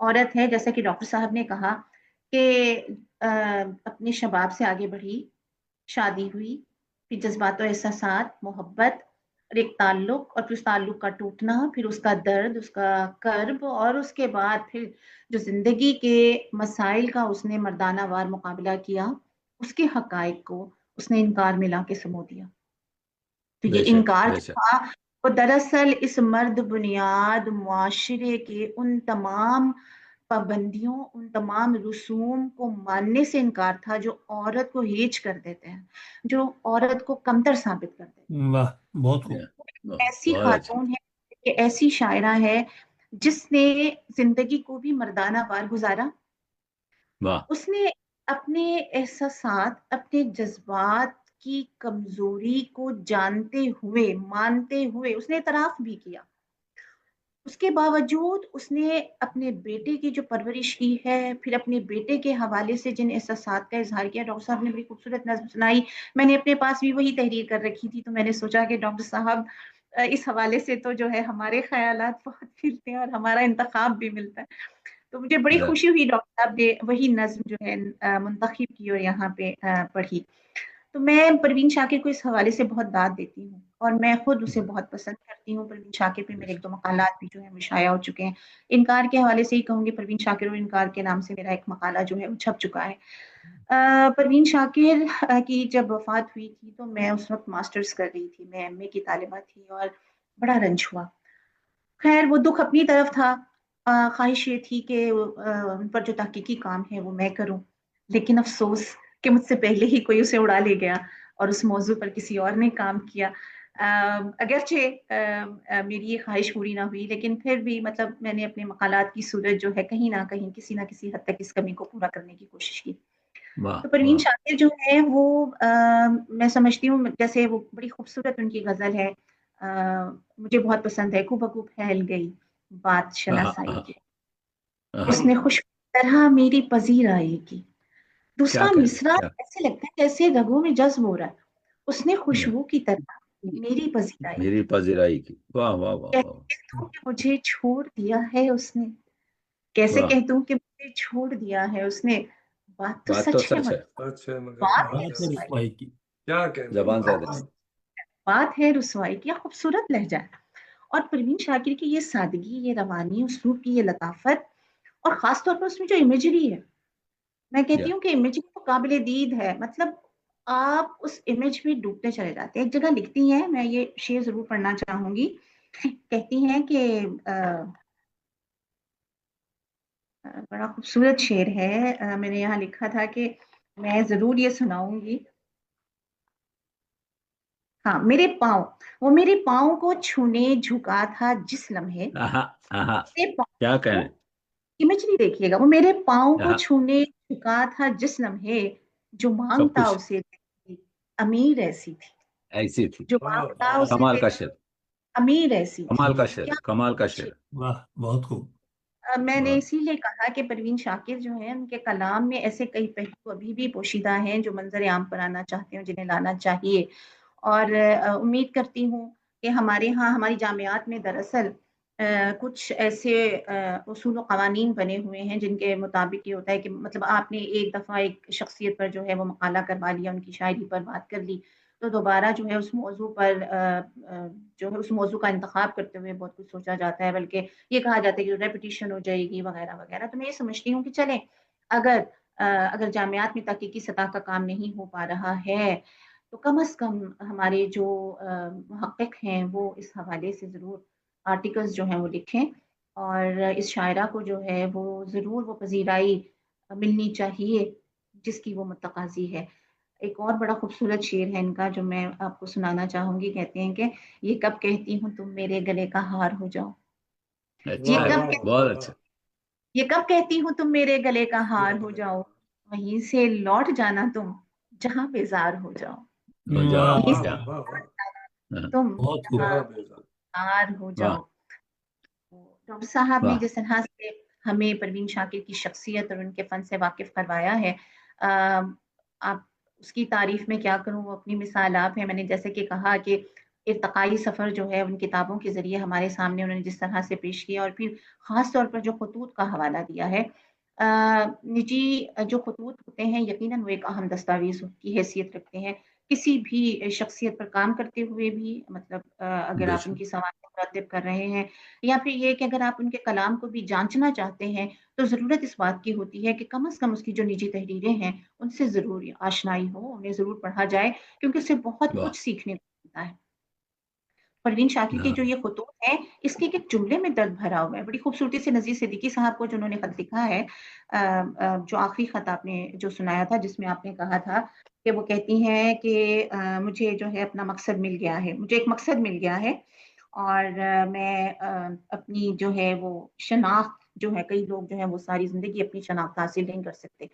عورت ہے، جیسا کہ ڈاکٹر صاحب نے کہا کہ اپنے شباب سے آگے بڑھی، شادی ہوئی، پھر جذبات و احساسات، محبت اور ایک تعلق، اور پھر اس تعلق کا ٹوٹنا، پھر اس کا درد، اس کا کرب، اور اس کے بعد پھر جو زندگی کے مسائل کا اس نے مردانہ وار مقابلہ کیا، اس کے حقائق کو اس نے انکار میں لا کے سمو دیا۔ تو بے یہ شک انکار بے جو شک تھا وہ دراصل اس مرد بنیاد معاشرے کے ان تمام پابندیوں، ان تمام رسوم کو ماننے سے انکار تھا جو عورت کو ہیج کر دیتے ہیں، جو عورت کو کمتر ثابت کر دیتے واہ، بہت خوب۔ ہیں۔ ایسی بہت اچھا، خاتون ہے کہ ایسی شاعرہ ہے جس نے زندگی کو بھی مردانہ وار گزارا۔ واہ اس نے اپنے احساسات، اپنے جذبات کی کمزوری کو جانتے ہوئے، مانتے ہوئے اس نے اعتراف بھی کیا۔ اس کے باوجود اس نے اپنے بیٹے کی جو پرورش کی ہے، پھر اپنے بیٹے کے حوالے سے جن احساسات کا اظہار کیا، ڈاکٹر صاحب نے بڑی خوبصورت نظم سنائی۔ میں نے اپنے پاس بھی وہی تحریر کر رکھی تھی، تو میں نے سوچا کہ ڈاکٹر صاحب اس حوالے سے تو جو ہے ہمارے خیالات بہت ملتے ہیں اور ہمارا انتخاب بھی ملتا ہے۔ تو مجھے بڑی خوشی ہوئی ڈاکٹر صاحب نے وہی نظم جو ہے منتخب کی اور یہاں پہ پڑھی۔ تو میں پروین شاکر کو اس حوالے سے بہت داد دیتی ہوں، اور میں خود اسے بہت پسند کرتی ہوں۔ پروین شاکر پہ میرے ایک دو مقالات بھی جو ہے شائع ہو چکے ہیں۔ انکار کے حوالے سے ہی کہوں گی، پروین شاکر اور انکار کے نام سے میرا ایک مقالہ جو ہے وہ چھپ چکا ہے۔ پروین شاکر کی جب وفات ہوئی تھی تو میں اس وقت ماسٹرز کر رہی تھی، میں MA کی طالبہ تھی، اور بڑا رنج ہوا۔ خیر وہ دکھ اپنی طرف تھا، خواہش یہ تھی کہ ان پر جو تحقیقی کام ہے وہ میں کروں، لیکن افسوس کہ مجھ سے پہلے ہی کوئی اسے اڑا لے گیا اور اس موضوع پر کسی اور نے کام کیا۔ اگرچہ میری یہ خواہش پوری نہ ہوئی، لیکن پھر بھی مطلب میں نے اپنے مقالات کی صورت جو ہے کہیں نہ کہیں کسی نہ کسی حد تک اس کمی کو پورا کرنے کی کوشش کی۔ واہ تو پروین واہ شاکر جو ہے وہ میں سمجھتی ہوں، جیسے وہ بڑی خوبصورت ان کی غزل ہے، مجھے بہت پسند ہے، کو بکو پھیل گئی بات شناسائی کی، اس نے خوش طرح میری پذیر آئی کی۔ کیا دوسرا کہنے مصرع کیا ایسے لگتا ہے جیسے رگوں میں جذب ہو رہا ہے، اس نے خوشبو کی طرح میری پذیرائی میری کی۔ پذیرائی کی، واہ واہ واہ کیسے واہ کہہ دوں کہ مجھے چھوڑ دیا ہے اس نے، کیسے واہ، کہہ دوں کہ مجھے چھوڑ دیا ہے اس نے، بات تو بات تو سچ ہے سچ ہے، مگر اچھا مگر بات بات ہے بات ہے ہے، رسوائی، رسوائی کی۔ کیا کہنے زبان بات زیادہ ہے۔ ہے۔ بات ہے رسوائی کی، خوبصورت لہجہ ہے۔ اور پروین شاکر کی یہ سادگی، یہ روانی اسلوب کی یہ لطافت، اور خاص طور پر اس میں جو امیجری ہے، میں یا کہتی ہوں کہ امیج تو قابل دید ہے، مطلب آپ اس امیج میں ڈوبتے چلے جاتے ہیں۔ ایک جگہ لکھتی ہیں، میں یہ شعر ضرور پڑھنا چاہوں گی، کہتی ہیں کہ بڑا خوبصورت شعر ہے، میں نے یہاں لکھا تھا کہ میں ضرور یہ سناؤں گی۔ ہاں، میرے پاؤں، وہ میرے پاؤں کو چھونے جھکا تھا جس لمحے، آہا آہا، میرے کیا پاؤں کو، کہنے، امیجری دیکھیے گا، وہ میرے پاؤں کو آہا، چھونے جھکا تھا جس لمحے، جو سب مانگتا کچھ اسے دیتی امیر ایسی تھی، ایسی تھی، جو واہ مانگتا واہ اسے کمال کا دیتی شعر، امیر ایسی تھی۔ کمال کا شعر، کیا کمال کا اچھی! شعر، واہ، بہت خوب۔ میں نے واہ اسی لیے کہا کہ پروین شاکر جو ہے ان کے کلام میں ایسے کئی پہلو ابھی بھی پوشیدہ ہیں جو منظر عام پر آنا چاہتے ہیں، جنہیں لانا چاہیے۔ اور امید کرتی ہوں کہ ہمارے ہاں ہماری جامعات میں دراصل کچھ ایسے اصول و قوانین بنے ہوئے ہیں جن کے مطابق یہ ہوتا ہے کہ مطلب آپ نے ایک دفعہ ایک شخصیت پر جو ہے وہ مقالہ کروا لیا، ان کی شاعری پر بات کر لی، تو دوبارہ جو ہے اس موضوع پر جو ہے اس موضوع کا انتخاب کرتے ہوئے بہت کچھ سوچا جاتا ہے، بلکہ یہ کہا جاتا ہے کہ ریپیٹیشن ہو جائے گی وغیرہ وغیرہ۔ تو میں یہ سمجھتی ہوں کہ چلیں، اگر جامعات میں تحقیقی سطح کا کام نہیں ہو پا رہا ہے تو کم از کم ہمارے جو محقق ہیں وہ اس حوالے سے ضرور آرٹیکلز جو ہیں وہ لکھیں، اور اس شاعرہ کو جو ہے وہ ضرور وہ پذیرائی ملنی چاہیے جس کی وہ متقاضی ہے۔ ایک اور بڑا خوبصورت شعر ہے ان کا جو میں آپ کو سنانا چاہوں گی، کہتے ہیں کہ یہ کب کہتی ہوں تم میرے گلے کا ہار ہو جاؤ، یہ اچھا واہ ہے، کب واہ بہت واہ اچھا، یہ کب کہتی ہوں تم میرے گلے کا ہار ہو جاؤ، وہیں سے لوٹ جانا تم جہاں بیزار ہو جاؤ، ہو جاؤ، واہ وہیں واہ سے کیا، واہ واہ، ہاں، تم بہت خوب۔ جہاں جہاں بیزار۔ بیزار ہو واہ جاؤ۔ ڈاکٹر صاحب نے واہ، جس طرح سے ہمیں پروین شاکر کی شخصیت اور ان کے فن سے واقف کروایا ہے، آپ اس کی تعریف میں کیا کروں، وہ اپنی مثال آپ ہے۔ میں نے جیسے کہ کہا کہ ارتقائی سفر جو ہے ان کتابوں کے ذریعے ہمارے سامنے انہوں نے جس طرح سے پیش کیا، اور پھر خاص طور پر جو خطوط کا حوالہ دیا ہے، نجی جو خطوط ہوتے ہیں یقیناً وہ ایک اہم دستاویز کی حیثیت رکھتے ہیں، کسی بھی شخصیت پر کام کرتے ہوئے بھی، مطلب اگر بے آپ ان شک کی سوانح مرتب کر رہے ہیں، یا پھر یہ کہ اگر آپ ان کے کلام کو بھی جانچنا چاہتے ہیں، تو ضرورت اس بات کی ہوتی ہے کہ کم از کم اس کی جو نجی تحریریں ہیں ان سے ضرور آشنائی ہو، انہیں ضرور پڑھا جائے، کیونکہ اس سے بہت واہ کچھ سیکھنے کو ملتا ہے۔ پروین شاکر کے ہاں، جو یہ خطوط ہیں، اس کے ایک جملے میں درد بھرا ہوا ہے، بڑی خوبصورتی سے نذیر صدیقی صاحب کو جنہوں نے خط لکھا ہے، جو آخری خط آپ نے جو سنایا تھا جس میں آپ نے کہا تھا کہ وہ کہتی ہیں کہ مجھے جو ہے اپنا مقصد مل گیا ہے، مجھے ایک مقصد مل گیا ہے، اور میں اپنی جو ہے وہ شناخت جو ہے، کئی لوگ جو ہے وہ ساری زندگی اپنی شناخت حاصل نہیں کر سکتے،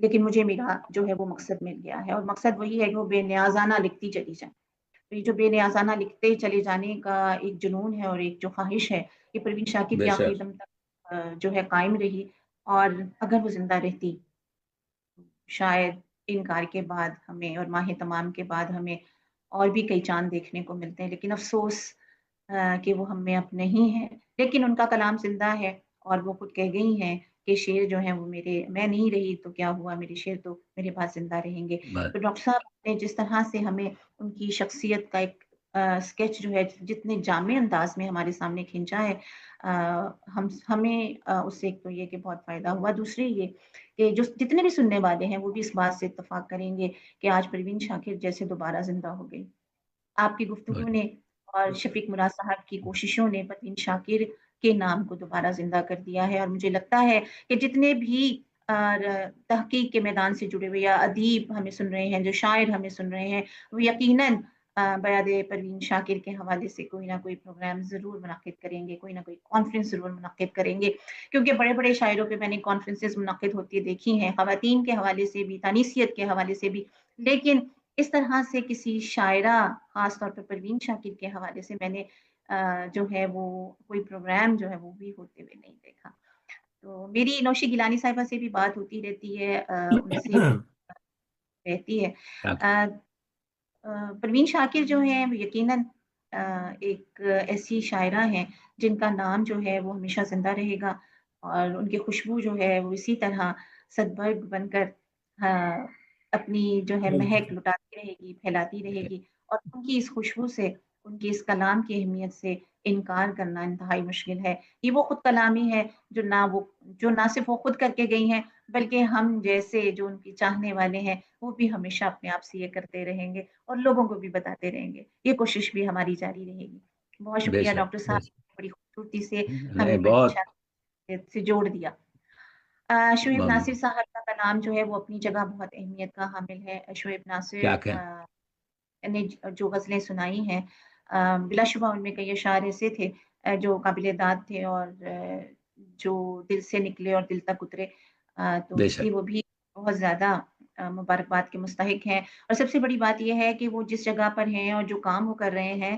لیکن مجھے میرا جو ہے وہ مقصد مل گیا ہے، اور مقصد وہی ہے کہ وہ بے نیازانہ لکھتی چلی جائیں۔ تو یہ جو بے نیازانہ لکھتے چلے جانے کا ایک جنون ہے اور ایک جو خواہش ہے، یہ پروین شاکر بے کے آخری شک دم تک جو ہے قائم رہی، اور اگر وہ زندہ رہتی شاید انکار کے بعد ہمیں اور ماہ تمام کے بعد ہمیں اور بھی کئی چاند دیکھنے کو ملتے ہیں، لیکن افسوس کہ وہ ہم میں اب نہیں ہے، لیکن ان کا کلام زندہ ہے، اور وہ خود کہہ گئی ہیں کہ شعر جو ہیں وہ میرے، میں نہیں رہی تو کیا ہوا، میرے شعر تو میرے پاس زندہ رہیں گے۔ بس تو ڈاکٹر صاحب نے جس طرح سے ہمیں ان کی شخصیت کا ایک اسکیچ جو ہے جتنے جامع انداز میں ہمارے سامنے کھینچا ہے، ہمیں اس سے ایک تو یہ کہ بہت فائدہ ہوا، دوسری یہ کہ جو جتنے بھی سننے والے ہیں وہ بھی اس بات سے اتفاق کریں گے کہ آج پروین شاکر جیسے دوبارہ زندہ ہو گئی۔ آپ کی گفتگو نے اور شفیق مراد صاحب کی کوششوں نے پروین شاکر کے نام کو دوبارہ زندہ کر دیا ہے، اور مجھے لگتا ہے کہ جتنے بھی تحقیق کے میدان سے جڑے ہوئے یا ادیب ہمیں سن رہے ہیں، جو شاعر ہمیں سن رہے ہیں، وہ یقیناً بیاد پروین شاکر کے حوالے سے کوئی نہ کوئی پروگرام ضرور منعقد کریں گے، کوئی نہ کوئی کانفرنس ضرور منعقد کریں گے، کیونکہ بڑے بڑے شاعروں پہ میں نے کانفرنسز منعقد ہوتی دیکھی ہیں، خواتین کے حوالے سے بھی، تانیثیت کے حوالے سے بھی، لیکن اس طرح سے کسی شاعرہ، خاص طور پر پروین شاکر کے حوالے سے میں نے جو ہے وہ کوئی پروگرام جو ہے وہ بھی ہوتے ہوئے نہیں دیکھا۔ تو میری نوشی گیلانی صاحبہ سے بھی بات ہوتی رہتی ہے، ان سے بھی رہتی ہے۔ آ، پروین شاکر جو ہیں وہ یقیناً ایک ایسی شاعرہ ہیں جن کا نام جو ہے وہ ہمیشہ زندہ رہے گا، اور ان کی خوشبو جو ہے وہ اسی طرح صدبرگ بن کر اپنی جو ہے مہک لٹاتی رہے گی، پھیلاتی رہے گی، اور ان کی اس خوشبو سے، ان کی اس کلام کی اہمیت سے انکار کرنا انتہائی مشکل ہے۔ یہ وہ خود کلامی ہے جو نہ صرف وہ خود کر کے گئی ہیں، بلکہ ہم جیسے جو ان کی چاہنے والے ہیں وہ بھی ہمیشہ اپنے آپ سے یہ کرتے رہیں گے، اور لوگوں کو بھی بتاتے رہیں گے، یہ کوشش بھی ہماری جاری رہے گی۔ بہت بے شکریہ شک ڈاکٹر بے صاحب، شک بڑی خوبصورتی سے ہمیں نہیں پروین بہت شاکر سے جوڑ دیا۔ شعیب بم، ناصر صاحب کا کلام جو ہے وہ اپنی جگہ بہت اہمیت کا حامل ہے۔ شعیب ناصر کیا کہیں نے جو غزلیں سنائی ہیں، بلا شبہ ان میں کئی اشعار ایسے تھے جو قابل داد تھے، اور جو دل سے نکلے اور دل تک اترے، تو بے اس شک لیے وہ بھی بہت زیادہ مبارکباد کے مستحق ہیں۔ اور سب سے بڑی بات یہ ہے کہ وہ جس جگہ پر ہیں اور جو کام وہ کر رہے ہیں،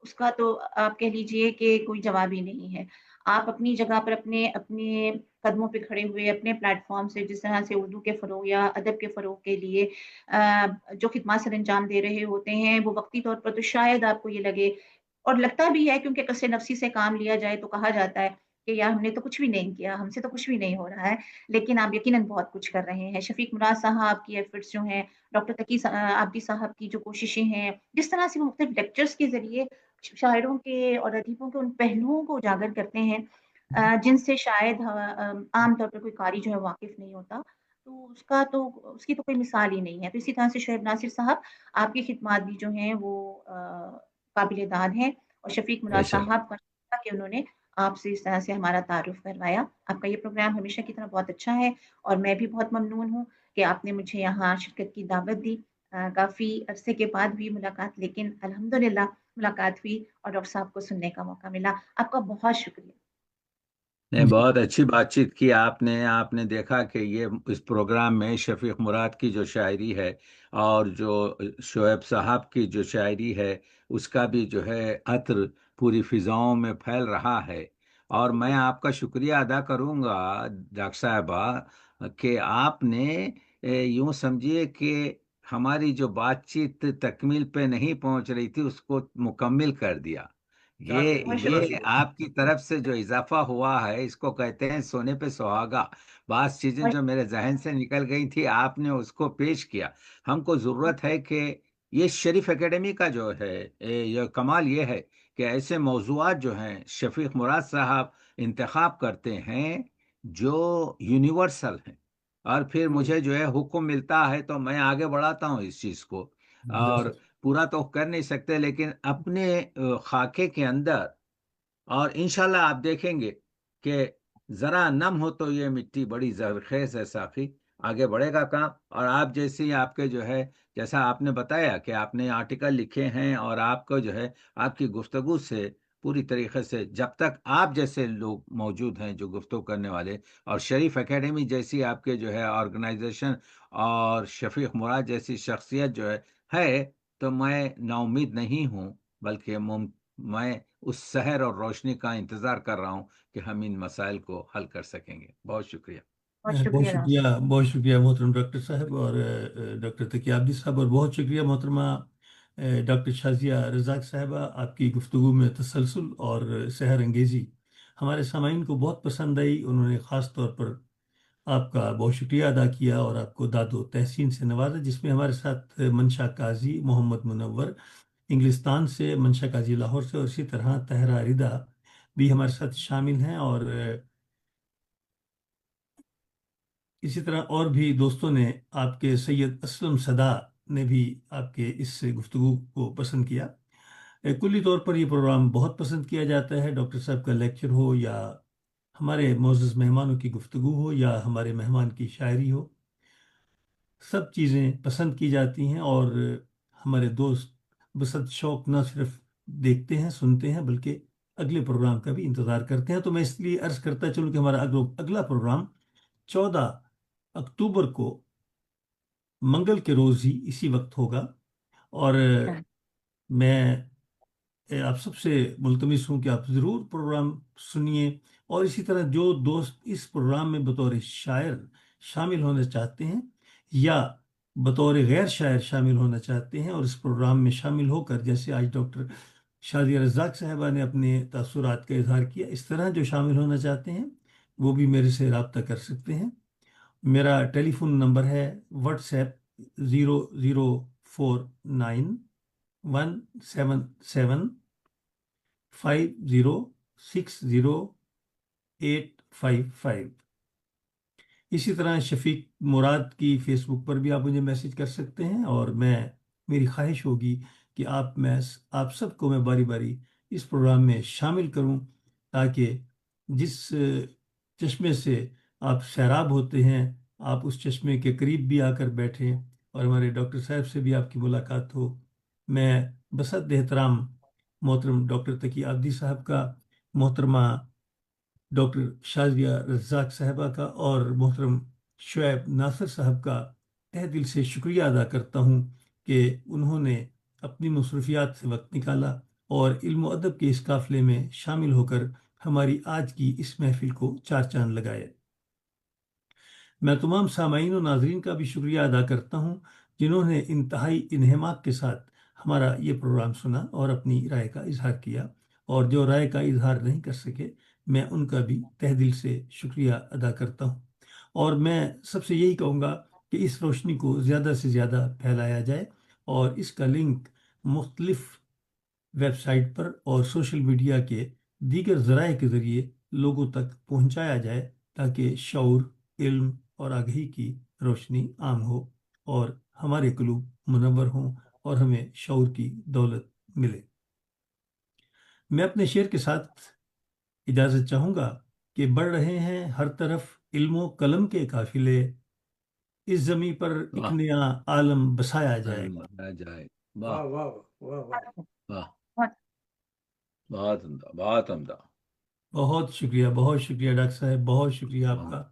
اس کا تو آپ کہہ لیجئے کہ کوئی جواب ہی نہیں ہے۔ آپ اپنی جگہ پر اپنے اپنے قدموں پہ کھڑے ہوئے اپنے پلیٹ فارم سے جس طرح سے اردو کے فروغ یا ادب کے فروغ کے لیے جو خدمات سر انجام دے رہے ہوتے ہیں، وہ وقتی طور پر تو شاید آپ کو یہ لگے، اور لگتا بھی ہے کیونکہ قصے نفسی سے کام لیا جائے تو کہا جاتا ہے کہ یار ہم نے تو کچھ بھی نہیں کیا، ہم سے تو کچھ بھی نہیں ہو رہا ہے، لیکن آپ یقیناً بہت کچھ کر رہے ہیں۔ شفیق مراد صاحب کی ایفرٹس جو ہیں، ڈاکٹر تقی عابدی صاحب کی جو کوششیں ہیں، جس طرح سے وہ مختلف لیکچرز کے ذریعے شاعروں کے اور ادیبوں کے ان پہلوؤں کو اجاگر کرتے ہیں جن سے شاید عام طور پر کوئی قاری جو ہے واقف نہیں ہوتا، تو اس کی تو کوئی مثال ہی نہیں ہے۔ تو اسی طرح سے شعیب ناصر صاحب، آپ کی خدمات بھی جو ہیں وہ قابل داد ہیں، اور شفیق بے مراد شک صاحب کا شکریہ کہ انہوں نے آپ سے اس طرح سے ہمارا تعارف کروایا۔ آپ کا یہ پروگرام ہمیشہ کی طرح بہت اچھا ہے، اور میں بھی بہت ممنون ہوں کہ آپ نے مجھے یہاں شرکت کی دعوت دی۔ کافی عرصے کے بعد ہوئی ملاقات، لیکن الحمدللہ ملاقات ہوئی اور ڈاکٹر صاحب کو سننے کا موقع ملا۔ آپ کا بہت شکریہ۔ نہیں جی بہت اچھی بات چیت کی آپ نے دیکھا کہ یہ اس پروگرام میں شفیق مراد کی جو شاعری ہے اور جو شعیب صاحب کی جو شاعری ہے اس کا بھی جو ہے عطر پوری فضاؤں میں پھیل رہا ہے، اور میں آپ کا شکریہ ادا کروں گا ڈاکٹر صاحبہ کہ آپ نے یوں سمجھیے کہ ہماری جو بات چیت تکمیل پہ نہیں پہنچ رہی تھی اس کو مکمل کر دیا. کیا یہ کہتے ہیں، بہت بڑا یہ شکریہ. آپ کی طرف سے جو اضافہ ہوا ہے اس کو کہتے ہیں سونے پہ سہاگا. بعض چیزیں بہت جو میرے ذہن سے نکل گئی تھی آپ نے اس کو پیش کیا. ہم کو ضرورت ہے کہ یہ شریف اکیڈمی کا جو ہے یہ کمال یہ ہے کہ ایسے موضوعات جو ہیں شفیق مراد صاحب انتخاب کرتے ہیں جو یونیورسل ہیں، اور پھر مجھے جو ہے حکم ملتا ہے تو میں آگے بڑھاتا ہوں اس چیز کو. اور جزاک پورا تو کر نہیں سکتے لیکن اپنے خاکے کے اندر. اور انشاءاللہ آپ دیکھیں گے کہ ذرا نم ہو تو یہ مٹی بڑی زرخیز ہے ساقی. آگے بڑھے گا کام. اور آپ جیسی آپ کے جو ہے جیسا آپ نے بتایا کہ آپ نے آرٹیکل لکھے ہیں اور آپ کو جو ہے آپ کی گفتگو سے پوری طریقے سے جب تک آپ جیسے لوگ موجود ہیں جو گفتگو کرنے والے اور شریف اکیڈمی جیسی آپ کے جو ہے آرگنائزیشن اور شفیق مراد جیسی شخصیت جو ہے تو میں نا امید نہیں ہوں بلکہ میں اس سحر اور روشنی کا انتظار کر رہا ہوں کہ ہم ان مسائل کو حل کر سکیں گے. بہت شکریہ. بہت بہت شکریہ شکریہ، ناصر. بہت شکریہ محترم ڈاکٹر صاحب اور ڈاکٹر تقی عابدی صاحب، اور بہت شکریہ محترمہ ڈاکٹر شازیہ رزاق صاحبہ. آپ کی گفتگو میں تسلسل اور سحر انگیزی ہمارے سامعین کو بہت پسند آئی. انہوں نے خاص طور پر آپ کا بہت شکریہ ادا کیا اور آپ کو داد و تحسین سے نوازا، جس میں ہمارے ساتھ منشا قاضی محمد منور انگلستان سے، منشا قاضی لاہور سے، اور اسی طرح طاہرہ رضا بھی ہمارے ساتھ شامل ہیں. اور اسی طرح اور بھی دوستوں نے، آپ کے سید اسلم صدا نے بھی آپ کے اس گفتگو کو پسند کیا. کلی طور پر یہ پروگرام بہت پسند کیا جاتا ہے. ڈاکٹر صاحب کا لیکچر ہو یا ہمارے معزز مہمانوں کی گفتگو ہو یا ہمارے مہمان کی شاعری ہو، سب چیزیں پسند کی جاتی ہیں. اور ہمارے دوست بسط شوق نہ صرف دیکھتے ہیں سنتے ہیں بلکہ اگلے پروگرام کا بھی انتظار کرتے ہیں. تو میں اس لیے عرض کرتا چلوں کہ ہمارا اگلا پروگرام 14 اکتوبر کو منگل کے روز ہی اسی وقت ہوگا. اور میں آپ سب سے ملتمس ہوں کہ آپ ضرور پروگرام سنیے. اور اسی طرح جو دوست اس پروگرام میں بطور شاعر شامل ہونا چاہتے ہیں یا بطور غیر شاعر شامل ہونا چاہتے ہیں اور اس پروگرام میں شامل ہو کر، جیسے آج ڈاکٹر شازیہ رزاق صاحبہ نے اپنے تاثرات کا اظہار کیا، اس طرح جو شامل ہونا چاہتے ہیں وہ بھی میرے سے رابطہ کر سکتے ہیں. میرا ٹیلی فون نمبر ہے واٹس ایپ 0049 177 50 855. اسی طرح شفیق مراد کی فیس بک پر بھی آپ مجھے میسج کر سکتے ہیں. اور میری خواہش ہوگی کہ آپ سب کو میں باری باری اس پروگرام میں شامل کروں، تاکہ جس چشمے سے آپ سیراب ہوتے ہیں آپ اس چشمے کے قریب بھی آ کر بیٹھیں اور ہمارے ڈاکٹر صاحب سے بھی آپ کی ملاقات ہو. میں بصد احترام محترم ڈاکٹر تقی عابدی صاحب کا، محترمہ ڈاکٹر شازیہ رزاق صاحبہ کا اور محترم شعیب ناصر صاحب کا تہ دل سے شکریہ ادا کرتا ہوں کہ انہوں نے اپنی مصروفیات سے وقت نکالا اور علم و ادب کے اس قافلے میں شامل ہو کر ہماری آج کی اس محفل کو چار چاند لگائے. میں تمام سامعین و ناظرین کا بھی شکریہ ادا کرتا ہوں جنہوں نے انتہائی انہماک کے ساتھ ہمارا یہ پروگرام سنا اور اپنی رائے کا اظہار کیا. اور جو رائے کا اظہار نہیں کر سکے میں ان کا بھی تہ دل سے شکریہ ادا کرتا ہوں. اور میں سب سے یہی کہوں گا کہ اس روشنی کو زیادہ سے زیادہ پھیلایا جائے اور اس کا لنک مختلف ویب سائٹ پر اور سوشل میڈیا کے دیگر ذرائع کے ذریعے لوگوں تک پہنچایا جائے، تاکہ شعور، علم اور آگہی کی روشنی عام ہو اور ہمارے قلوب منور ہوں اور ہمیں شعور کی دولت ملے. میں اپنے شعر کے ساتھ اجازت چاہوں گا کہ بڑھ رہے ہیں ہر طرف علم و قلم کے قافلے، اس زمیں پر ایک واہ، نیا عالم بسایا جائے. آ جائے. واہ واہ واہ واہ واہ. واہ. بہت بہت عمدہ، بہت عمدہ. بہت شکریہ ڈاکٹر صاحب، بہت شکریہ آپ کا.